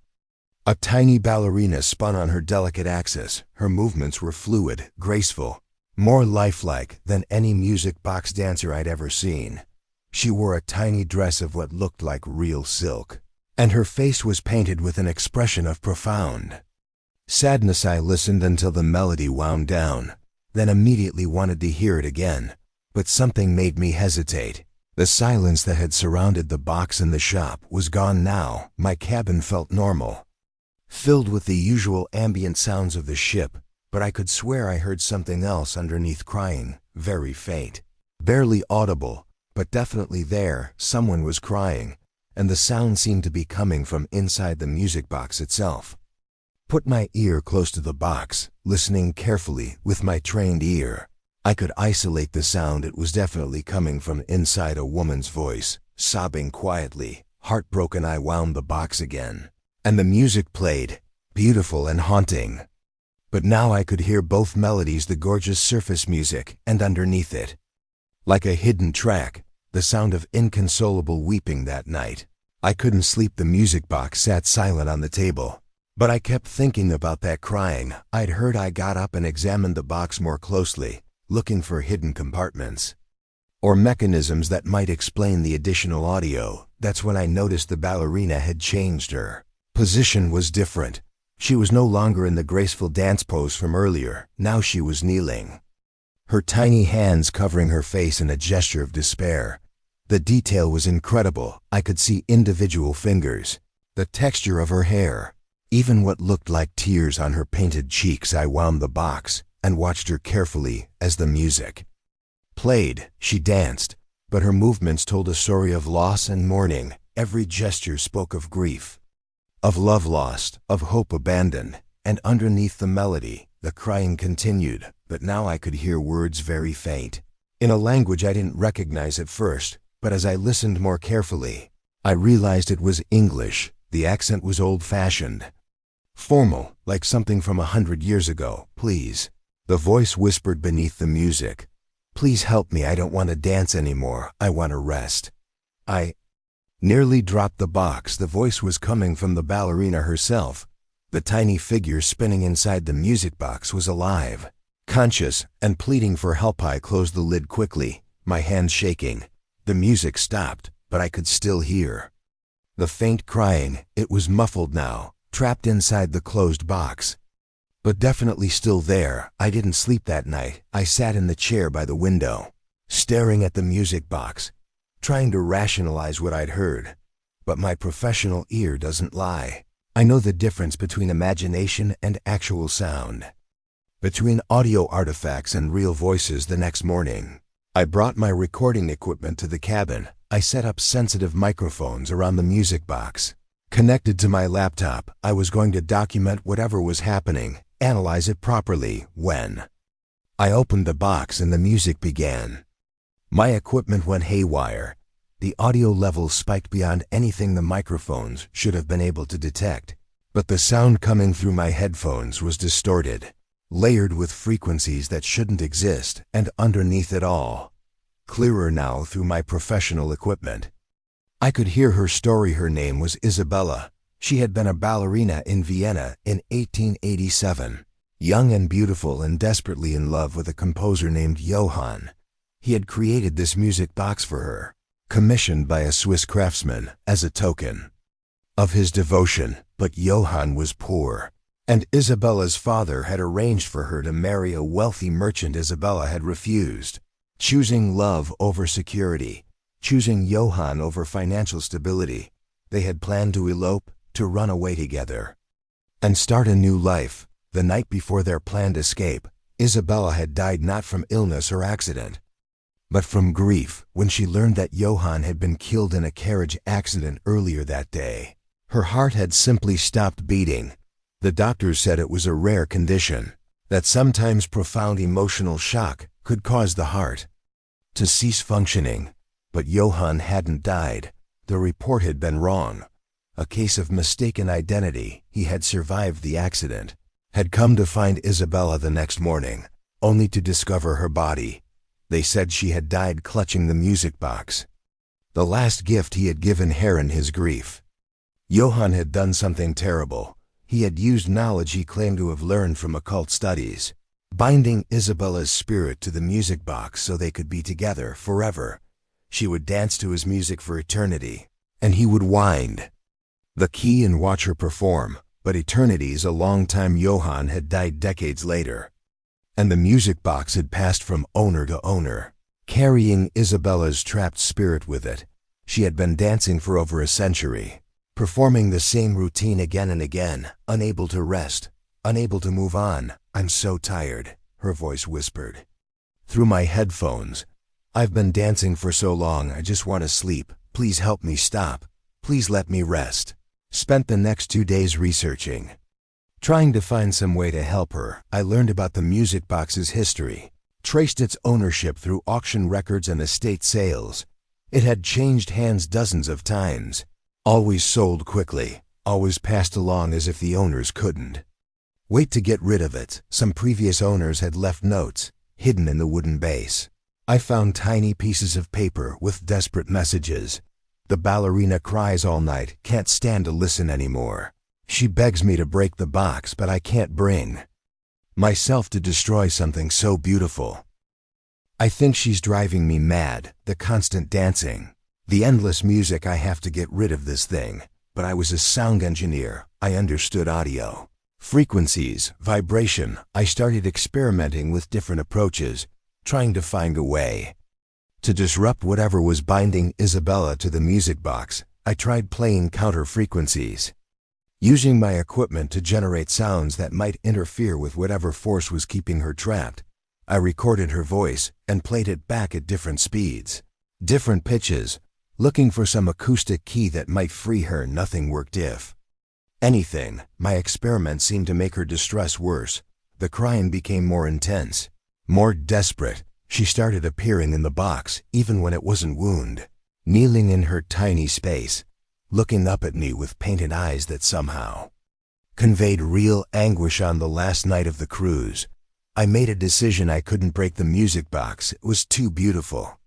a tiny ballerina spun on her delicate axis. Her movements were fluid, graceful, more lifelike than any music box dancer I'd ever seen. She wore a tiny dress of what looked like real silk, and her face was painted with an expression of profound sadness. I listened until the melody wound down, then immediately wanted to hear it again. But something made me hesitate. The silence that had surrounded the box in the shop was gone now. My cabin felt normal, filled with the usual ambient sounds of the ship, but I could swear I heard something else underneath, crying, very faint, barely audible, but definitely there. Someone was crying, and the sound seemed to be coming from inside the music box itself. Put my ear close to the box, listening carefully with my trained ear. I could isolate the sound. It was definitely coming from inside, a woman's voice, sobbing quietly, heartbroken. I wound the box again, and the music played, beautiful and haunting. But now I could hear both melodies, the gorgeous surface music, and underneath it, like a hidden track, the sound of inconsolable weeping. That night, I couldn't sleep. The music box sat silent on the table, but I kept thinking about that crying I'd heard. I got up and examined the box more closely, looking for hidden compartments or mechanisms that might explain the additional audio. That's when I noticed the ballerina had changed. Her position was different. She was no longer in the graceful dance pose from earlier. Now she was kneeling, her tiny hands covering her face in a gesture of despair. The detail was incredible. I could see individual fingers, the texture of her hair, even what looked like tears on her painted cheeks. I wound the box and watched her carefully as the music played. She danced, but her movements told a story of loss and mourning. Every gesture spoke of grief, of love lost, of hope abandoned, and underneath the melody, the crying continued. But now I could hear words, very faint, in a language I didn't recognize at first. But as I listened more carefully, I realized it was English. The accent was old-fashioned, formal, like something from 100 years ago. Please, the voice whispered beneath the music, please help me. I don't want to dance anymore. I want to rest. I Nearly dropped the box. The voice was coming from the ballerina herself. The tiny figure spinning inside the music box was alive, conscious, and pleading for help. I closed the lid quickly, my hands shaking. The music stopped, but I could still hear the faint crying. It was muffled now, trapped inside the closed box, but definitely still there. I didn't sleep that night. I sat in the chair by the window, staring at the music box, trying to rationalize what I'd heard. But my professional ear doesn't lie. I know the difference between imagination and actual sound, between audio artifacts and real voices. The next morning, I brought my recording equipment to the cabin. I set up sensitive microphones around the music box, connected to my laptop. I was going to document whatever was happening, analyze it properly. When I opened the box and the music began, my equipment went haywire. The audio levels spiked beyond anything the microphones should have been able to detect. But the sound coming through my headphones was distorted, layered with frequencies that shouldn't exist, and underneath it all, clearer now through my professional equipment, I could hear her story. Her name was Isabella. She had been a ballerina in Vienna in 1887, young and beautiful and desperately in love with a composer named Johann. He had created this music box for her, commissioned by a Swiss craftsman as a token of his devotion. But Johann was poor, and Isabella's father had arranged for her to marry a wealthy merchant. Isabella had refused, choosing love over security, choosing Johann over financial stability. They had planned to elope, to run away together, and start a new life. The night before their planned escape, Isabella had died not from illness or accident, but from grief when she learned that Johann had been killed in a carriage accident earlier that day. Her heart had simply stopped beating. The doctors said it was a rare condition, that sometimes profound emotional shock could cause the heart to cease functioning. But Johann hadn't died. The report had been wrong. A case of mistaken identity. He had survived the accident, had come to find Isabella the next morning, only to discover her body. They said she had died clutching the music box, the last gift he had given her in his grief. Johann had done something terrible. He had used knowledge he claimed to have learned from occult studies, binding Isabella's spirit to the music box so they could be together forever. She would dance to his music for eternity, and he would wind the key and watch her perform. But eternity's a long time. Johann had died decades later, and the music box had passed from owner to owner, carrying Isabella's trapped spirit with it. She had been dancing for over a century, performing the same routine again and again, unable to rest, unable to move on. "I'm so tired," her voice whispered through my headphones. "I've been dancing for so long, I just want to sleep. Please help me stop. Please let me rest." Spent the next 2 days researching, trying to find some way to help her. I learned about the music box's history, traced its ownership through auction records and estate sales. It had changed hands dozens of times, always sold quickly, always passed along as if the owners couldn't wait to get rid of it. Some previous owners had left notes, hidden in the wooden base. I found tiny pieces of paper with desperate messages. "The ballerina cries all night, can't stand to listen anymore. She begs me to break the box, but I can't bring myself to destroy something so beautiful. I think she's driving me mad, the constant dancing, the endless music. I have to get rid of this thing." But I was a sound engineer. I understood audio, frequencies, vibration. I started experimenting with different approaches, trying to find a way to disrupt whatever was binding Isabella to the music box. I tried playing counter frequencies, using my equipment to generate sounds that might interfere with whatever force was keeping her trapped. I recorded her voice and played it back at different speeds, different pitches, looking for some acoustic key that might free her. Nothing worked. If anything, my experiment seemed to make her distress worse. The crying became more intense, more desperate. She started appearing in the box, even when it wasn't wound, kneeling in her tiny space, looking up at me with painted eyes that somehow conveyed real anguish. On the last night of the cruise, I made a decision. I couldn't break the music box. It was too beautiful,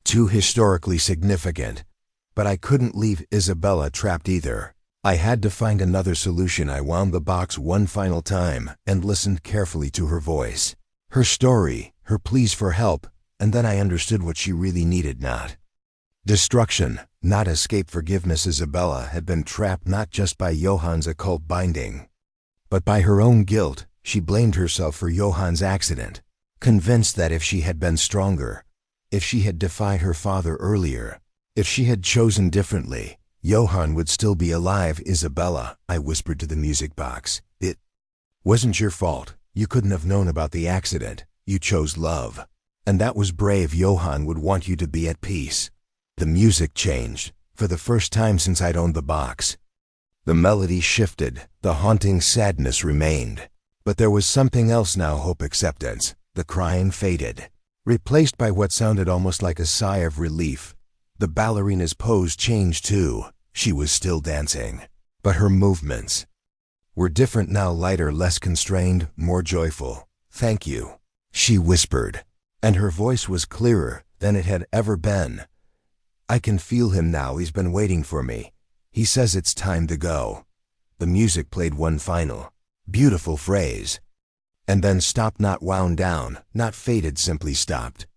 too historically significant. But I couldn't leave Isabella trapped either. I had to find another solution. I wound the box one final time and listened carefully to her voice. Her story, her pleas for help, and then I understood what she really needed: not destruction, not escape. Forgiveness. Isabella had been trapped not just by Johann's occult binding, but by her own guilt. She blamed herself for Johann's accident, convinced that if she had been stronger, if she had defied her father earlier, if she had chosen differently, Johann would still be alive. Isabella, I whispered to the music box, it wasn't your fault. You couldn't have known about the accident. You chose love. And that was brave. Johann would want you to be at peace. The music changed, for the first time since I'd owned the box. The melody shifted, the haunting sadness remained. But there was something else now: hope, acceptance. The crying faded, replaced by what sounded almost like a sigh of relief. The ballerina's pose changed too. She was still dancing, but her movements were different now, lighter, less constrained, more joyful. "Thank you," she whispered, and her voice was clearer than it had ever been. "I can feel him now. He's been waiting for me. He says it's time to go." The music played one final, beautiful phrase, and then stopped, not wound down, not faded, simply stopped.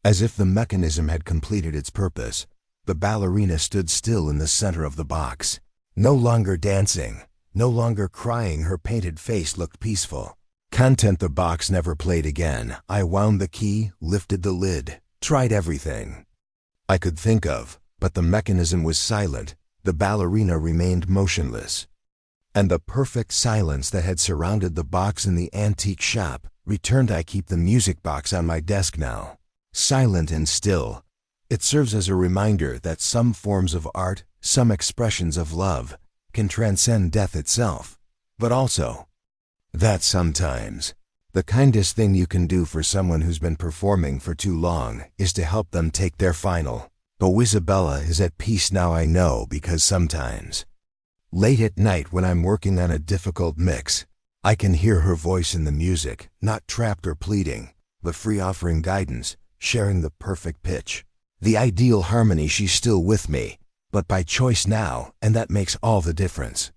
As if the mechanism had completed its purpose, the ballerina stood still in the center of the box, no longer dancing, no longer crying. Her painted face looked peaceful, content. The box never played again. I wound the key, lifted the lid, tried everything I could think of, but the mechanism was silent. The ballerina remained motionless, and the perfect silence that had surrounded the box in the antique shop returned. I keep the music box on my desk now, silent and still. It serves as a reminder that some forms of art, some expressions of love, can transcend death itself, but also that sometimes the kindest thing you can do for someone who's been performing for too long is to help them take their final. Oh, Isabella is at peace now, I know, because sometimes, late at night when I'm working on a difficult mix, I can hear her voice in the music, not trapped or pleading, but free, offering guidance, sharing the perfect pitch, the ideal harmony. She's still with me, but by choice now, and that makes all the difference.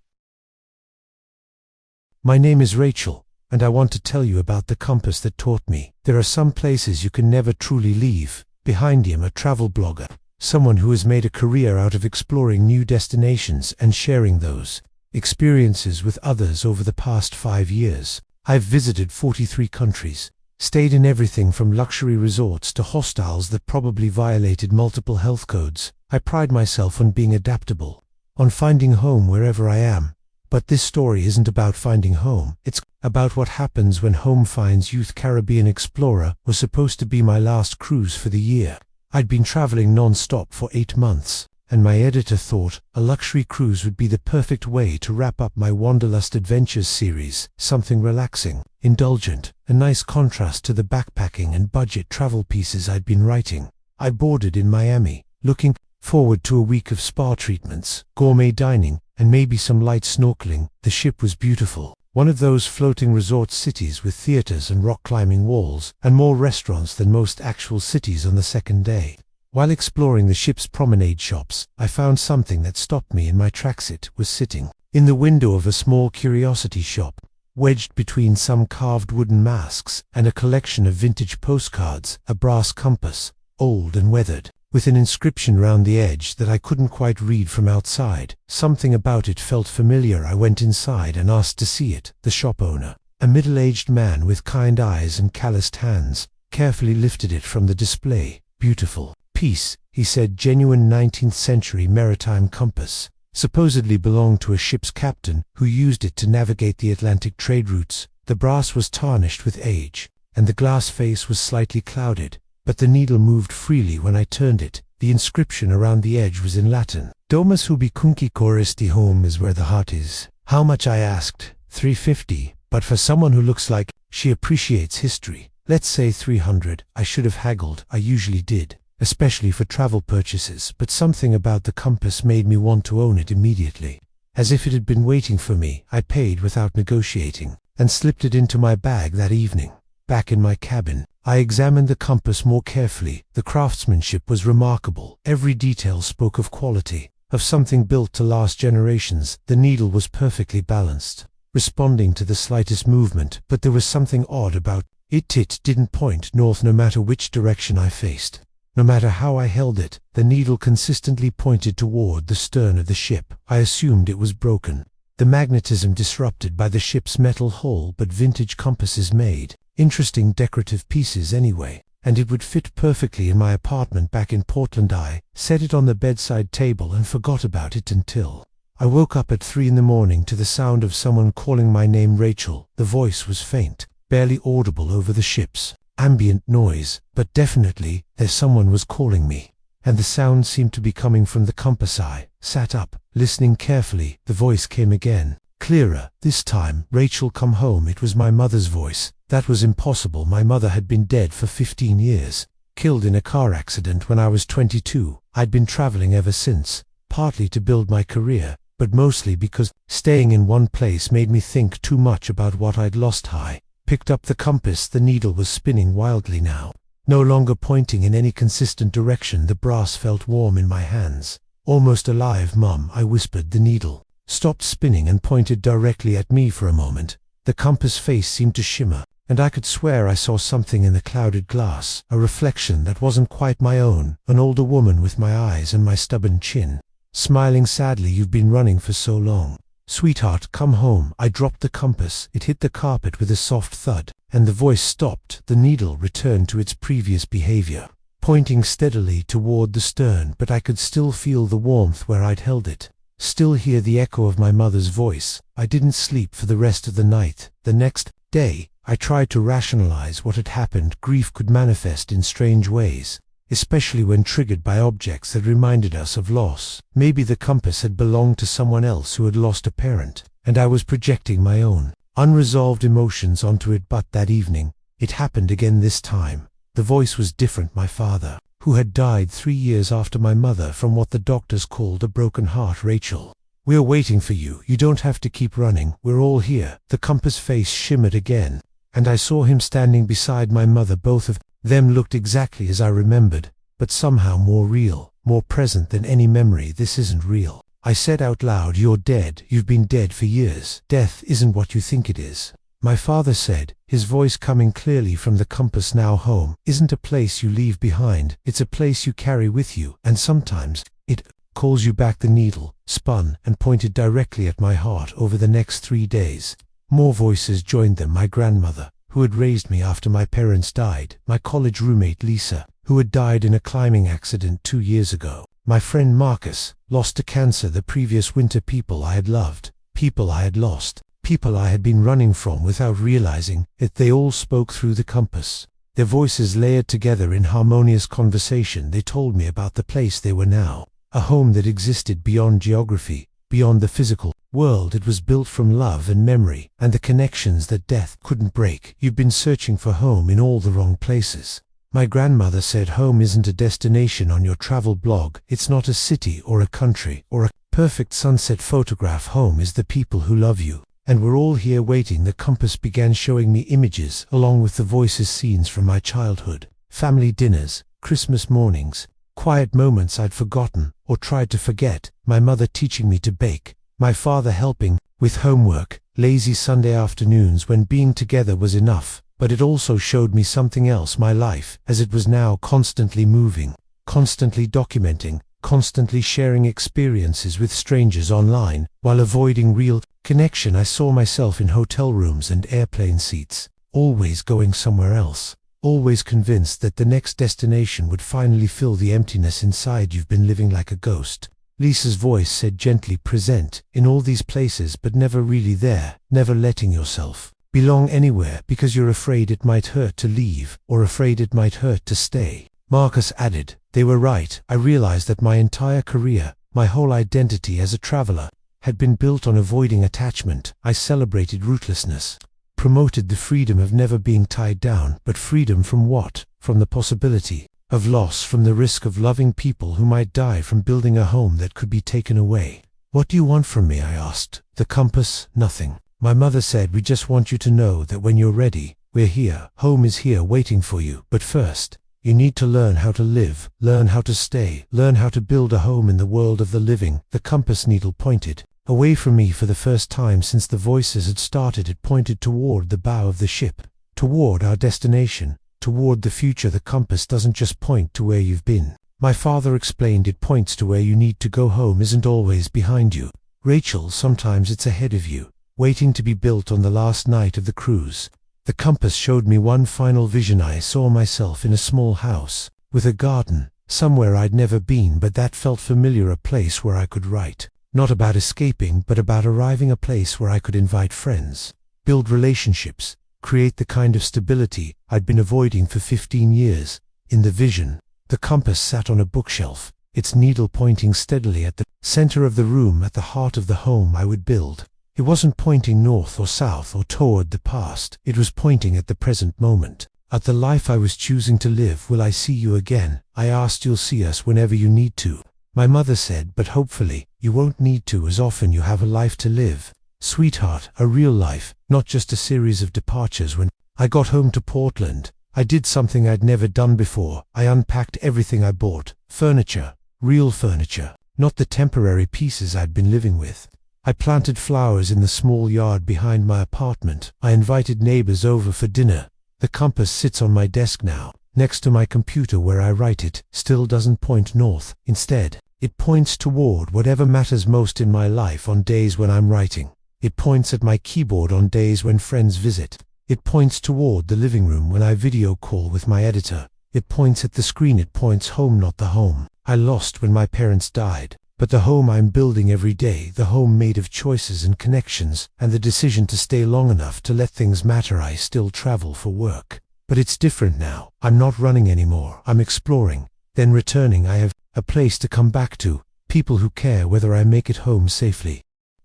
My name is Rachel, and I want to tell you about the compass that taught me. There are some places you can never truly leave behind. I'm a travel blogger, someone who has made a career out of exploring new destinations and sharing those experiences with others. Over the past 5 years, I've visited 43 countries, stayed in everything from luxury resorts to hostels that probably violated multiple health codes. I pride myself on being adaptable, on finding home wherever I am. But this story isn't about finding home. It's about what happens when home finds you. Caribbean Explorer was supposed to be my last cruise for the year. I'd been traveling non-stop for 8 months, and my editor thought a luxury cruise would be the perfect way to wrap up my Wanderlust Adventures series, something relaxing, indulgent, a nice contrast to the backpacking and budget travel pieces I'd been writing. I boarded in Miami, looking forward to a week of spa treatments, gourmet dining, and maybe some light snorkeling. The ship was beautiful, one of those floating resort cities with theaters and rock-climbing walls, and more restaurants than most actual cities. On the second day, while exploring the ship's promenade shops, I found something that stopped me in my tracks. It was sitting in the window of a small curiosity shop, wedged between some carved wooden masks and a collection of vintage postcards, a brass compass, old and weathered, with an inscription round the edge that I couldn't quite read from outside. Something about it felt familiar. I went inside and asked to see it. The shop owner, a middle-aged man with kind eyes and calloused hands, carefully lifted it from the display. "Beautiful piece," he said. "Genuine 19th century maritime compass. Supposedly belonged to a ship's captain who used it to navigate the Atlantic trade routes." The brass was tarnished with age, and the glass face was slightly clouded, but the needle moved freely when I turned it. The inscription around the edge was in Latin. "Domus ubi cunci coristi," home is where the heart is. How much, I asked. $3.50, but for someone who looks like she appreciates history, let's say 300. I should have haggled. I usually did, especially for travel purchases, but something about the compass made me want to own it immediately. As if it had been waiting for me, I paid without negotiating, and slipped it into my bag that evening. Back in my cabin, I examined the compass more carefully. The craftsmanship was remarkable. Every detail spoke of quality, of something built to last generations. The needle was perfectly balanced, responding to the slightest movement, but there was something odd about it. It didn't point north no matter which direction I faced. No matter how I held it, the needle consistently pointed toward the stern of the ship. I assumed it was broken, the magnetism disrupted by the ship's metal hull, but vintage compasses made interesting decorative pieces anyway, and it would fit perfectly in my apartment back in Portland. I set it on the bedside table and forgot about it until I woke up at 3 in the morning to the sound of someone calling my name, Rachel. The voice was faint, barely audible over the ship's ambient noise, but definitely someone was calling me, and the sound seemed to be coming from the compass. I sat up, listening carefully. The voice came again, clearer this time. Rachel, come home. It was my mother's voice. That was impossible. My mother had been dead for 15 years, killed in a car accident when I was 22. I'd been traveling ever since, partly to build my career, but mostly because staying in one place made me think too much about what I'd lost. I picked up the compass. The needle was spinning wildly now, no longer pointing in any consistent direction. The brass felt warm in my hands, almost alive. Mum, I whispered. The needle stopped spinning and pointed directly at me for a moment. The compass face seemed to shimmer, and I could swear I saw something in the clouded glass, a reflection that wasn't quite my own, an older woman with my eyes and my stubborn chin, smiling sadly. You've been running for so long. Sweetheart, come home. I dropped the compass. It hit the carpet with a soft thud, and the voice stopped. The needle returned to its previous behavior, pointing steadily toward the stern, but I could still feel the warmth where I'd held it, still hear the echo of my mother's voice. I didn't sleep for the rest of the night. The next day, I tried to rationalize what had happened. Grief could manifest in strange ways, especially when triggered by objects that reminded us of loss. Maybe the compass had belonged to someone else who had lost a parent, and I was projecting my own unresolved emotions onto it. But that evening, it happened again. This time, the voice was different. My father, who had died 3 years after my mother from what the doctors called a broken heart. Rachel, we're waiting for you. You don't have to keep running. We're all here. The compass face shimmered again, and I saw him standing beside my mother. Both of them looked exactly as I remembered, but somehow more real, more present than any memory. This isn't real, I said out loud. You're dead. You've been dead for years. Death isn't what you think it is, my father said, his voice coming clearly from the compass now. Home isn't a place you leave behind. It's a place you carry with you, and sometimes it calls you back. The needle spun and pointed directly at my heart. Over the next 3 days, more voices joined them. My grandmother, who had raised me after my parents died, my college roommate Lisa, who had died in a climbing accident 2 years ago, my friend Marcus, lost to cancer the previous winter, people I had loved, people I had lost, people I had been running from without realizing it. They all spoke through the compass, their voices layered together in harmonious conversation. They told me about the place they were now, a home that existed beyond geography, beyond the physical world. It was built from love and memory, and the connections that death couldn't break. You've been searching for home in all the wrong places. My grandmother said home isn't a destination on your travel blog. It's not a city or a country or a perfect sunset photograph. Home is the people who love you, and we're all here waiting. The compass began showing me images, along with the voices, scenes from my childhood, family dinners, Christmas mornings, quiet moments I'd forgotten or tried to forget, my mother teaching me to bake, my father helping with homework, lazy Sunday afternoons when being together was enough. But it also showed me something else, my life as it was now, constantly moving, constantly documenting, constantly sharing experiences with strangers online, while avoiding real connection. I saw myself in hotel rooms and airplane seats, always going somewhere else, always convinced that the next destination would finally fill the emptiness inside. You've been living like a ghost, Lisa's voice said gently, present in all these places but never really there, never letting yourself belong anywhere because you're afraid it might hurt to leave, or afraid it might hurt to stay. Marcus added, they were right. I realized that my entire career, my whole identity as a traveler, had been built on avoiding attachment. I celebrated rootlessness, promoted the freedom of never being tied down. But freedom from what? From the possibility of loss, from the risk of loving people who might die, from building a home that could be taken away. What do you want from me? I asked. The compass? Nothing. My mother said, we just want you to know that when you're ready, We're here. Home is here waiting for you. But first, you need to learn how to live, learn how to stay, learn how to build a home in the world of the living. The compass needle pointed away from me for the first time since the voices had started. It pointed toward the bow of the ship, toward our destination, toward the future. The compass doesn't just point to where you've been. My father explained, it points to where you need to go. Home isn't always behind you, Rachel. Sometimes it's ahead of you, waiting to be built on the last night of the cruise. The compass showed me one final vision. I saw myself in a small house, with a garden, somewhere I'd never been, but that felt familiar. A place where I could write, not about escaping, but about arriving. A place where I could invite friends, build relationships, create the kind of stability I'd been avoiding for 15 years. In the vision, the compass sat on a bookshelf, its needle pointing steadily at the center of the room, at the heart of the home I would build. It wasn't pointing north or south or toward the past. It was pointing at the present moment, at the life I was choosing to live. Will I see you again? I asked. You'll see us whenever you need to, my mother said, but hopefully, you won't need to as often. You have a life to live, sweetheart, a real life, not just a series of departures. When I got home to Portland, I did something I'd never done before. I unpacked everything I bought, furniture, real furniture, not the temporary pieces I'd been living with. I planted flowers in the small yard behind my apartment. I invited neighbors over for dinner. The compass sits on my desk now, next to my computer where I write. It still doesn't point north. Instead, it points toward whatever matters most in my life on days when I'm writing. It points at my keyboard on days when friends visit. It points toward the living room when I video call with my editor. It points at the screen. It points home, not the home I lost when my parents died, but the home I'm building every day, the home made of choices and connections, and the decision to stay long enough to let things matter. I still travel for work, but it's different now. I'm not running anymore. I'm exploring, then returning. I have a place to come back to, people who care whether I make it home safely.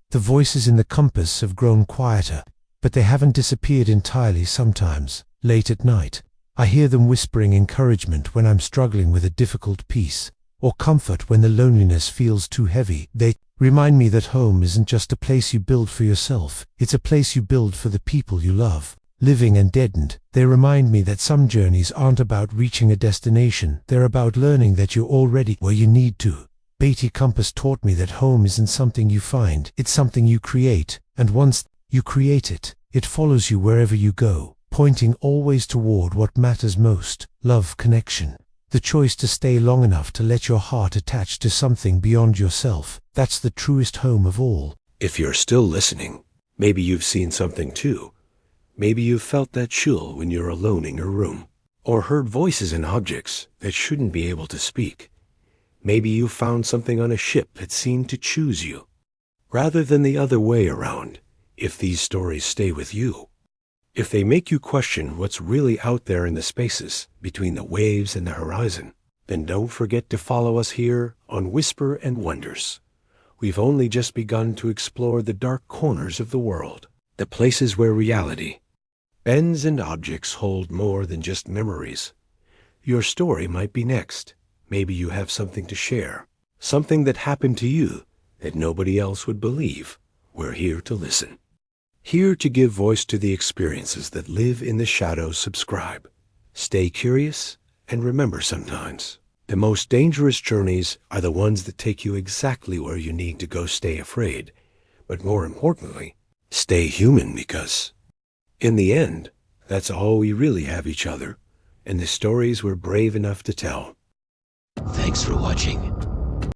The voices in the compass have grown quieter, but they haven't disappeared entirely. Sometimes, late at night, I hear them whispering encouragement when I'm struggling with a difficult piece, or comfort when the loneliness feels too heavy. They remind me that home isn't just a place you build for yourself, it's a place you build for the people you love, living and deadened. They remind me that some journeys aren't about reaching a destination, they're about learning that you're already where you need to. Beatty Compass taught me that home isn't something you find, it's something you create, and once you create it, it follows you wherever you go, pointing always toward what matters most: love, connection. The choice to stay long enough to let your heart attach to something beyond yourself. That's the truest home of all. If you're still listening, maybe you've seen something too. Maybe you've felt that chill when you're alone in your room, or heard voices and objects that shouldn't be able to speak. Maybe you found something on a ship that seemed to choose you, rather than the other way around. If these stories stay with you, if they make you question what's really out there in the spaces between the waves and the horizon, then don't forget to follow us here on Whisper and Wonders. We've only just begun to explore the dark corners of the world, the places where reality bends and objects hold more than just memories. Your story might be next. Maybe you have something to share, something that happened to you that nobody else would believe. We're here to listen. Here to give voice to the experiences that live in the shadows. Subscribe. Stay curious, and remember, sometimes the most dangerous journeys are the ones that take you exactly where you need to go. Stay afraid, but more importantly, stay human, because in the end, that's all we really have: each other and the stories we're brave enough to tell. Thanks for watching.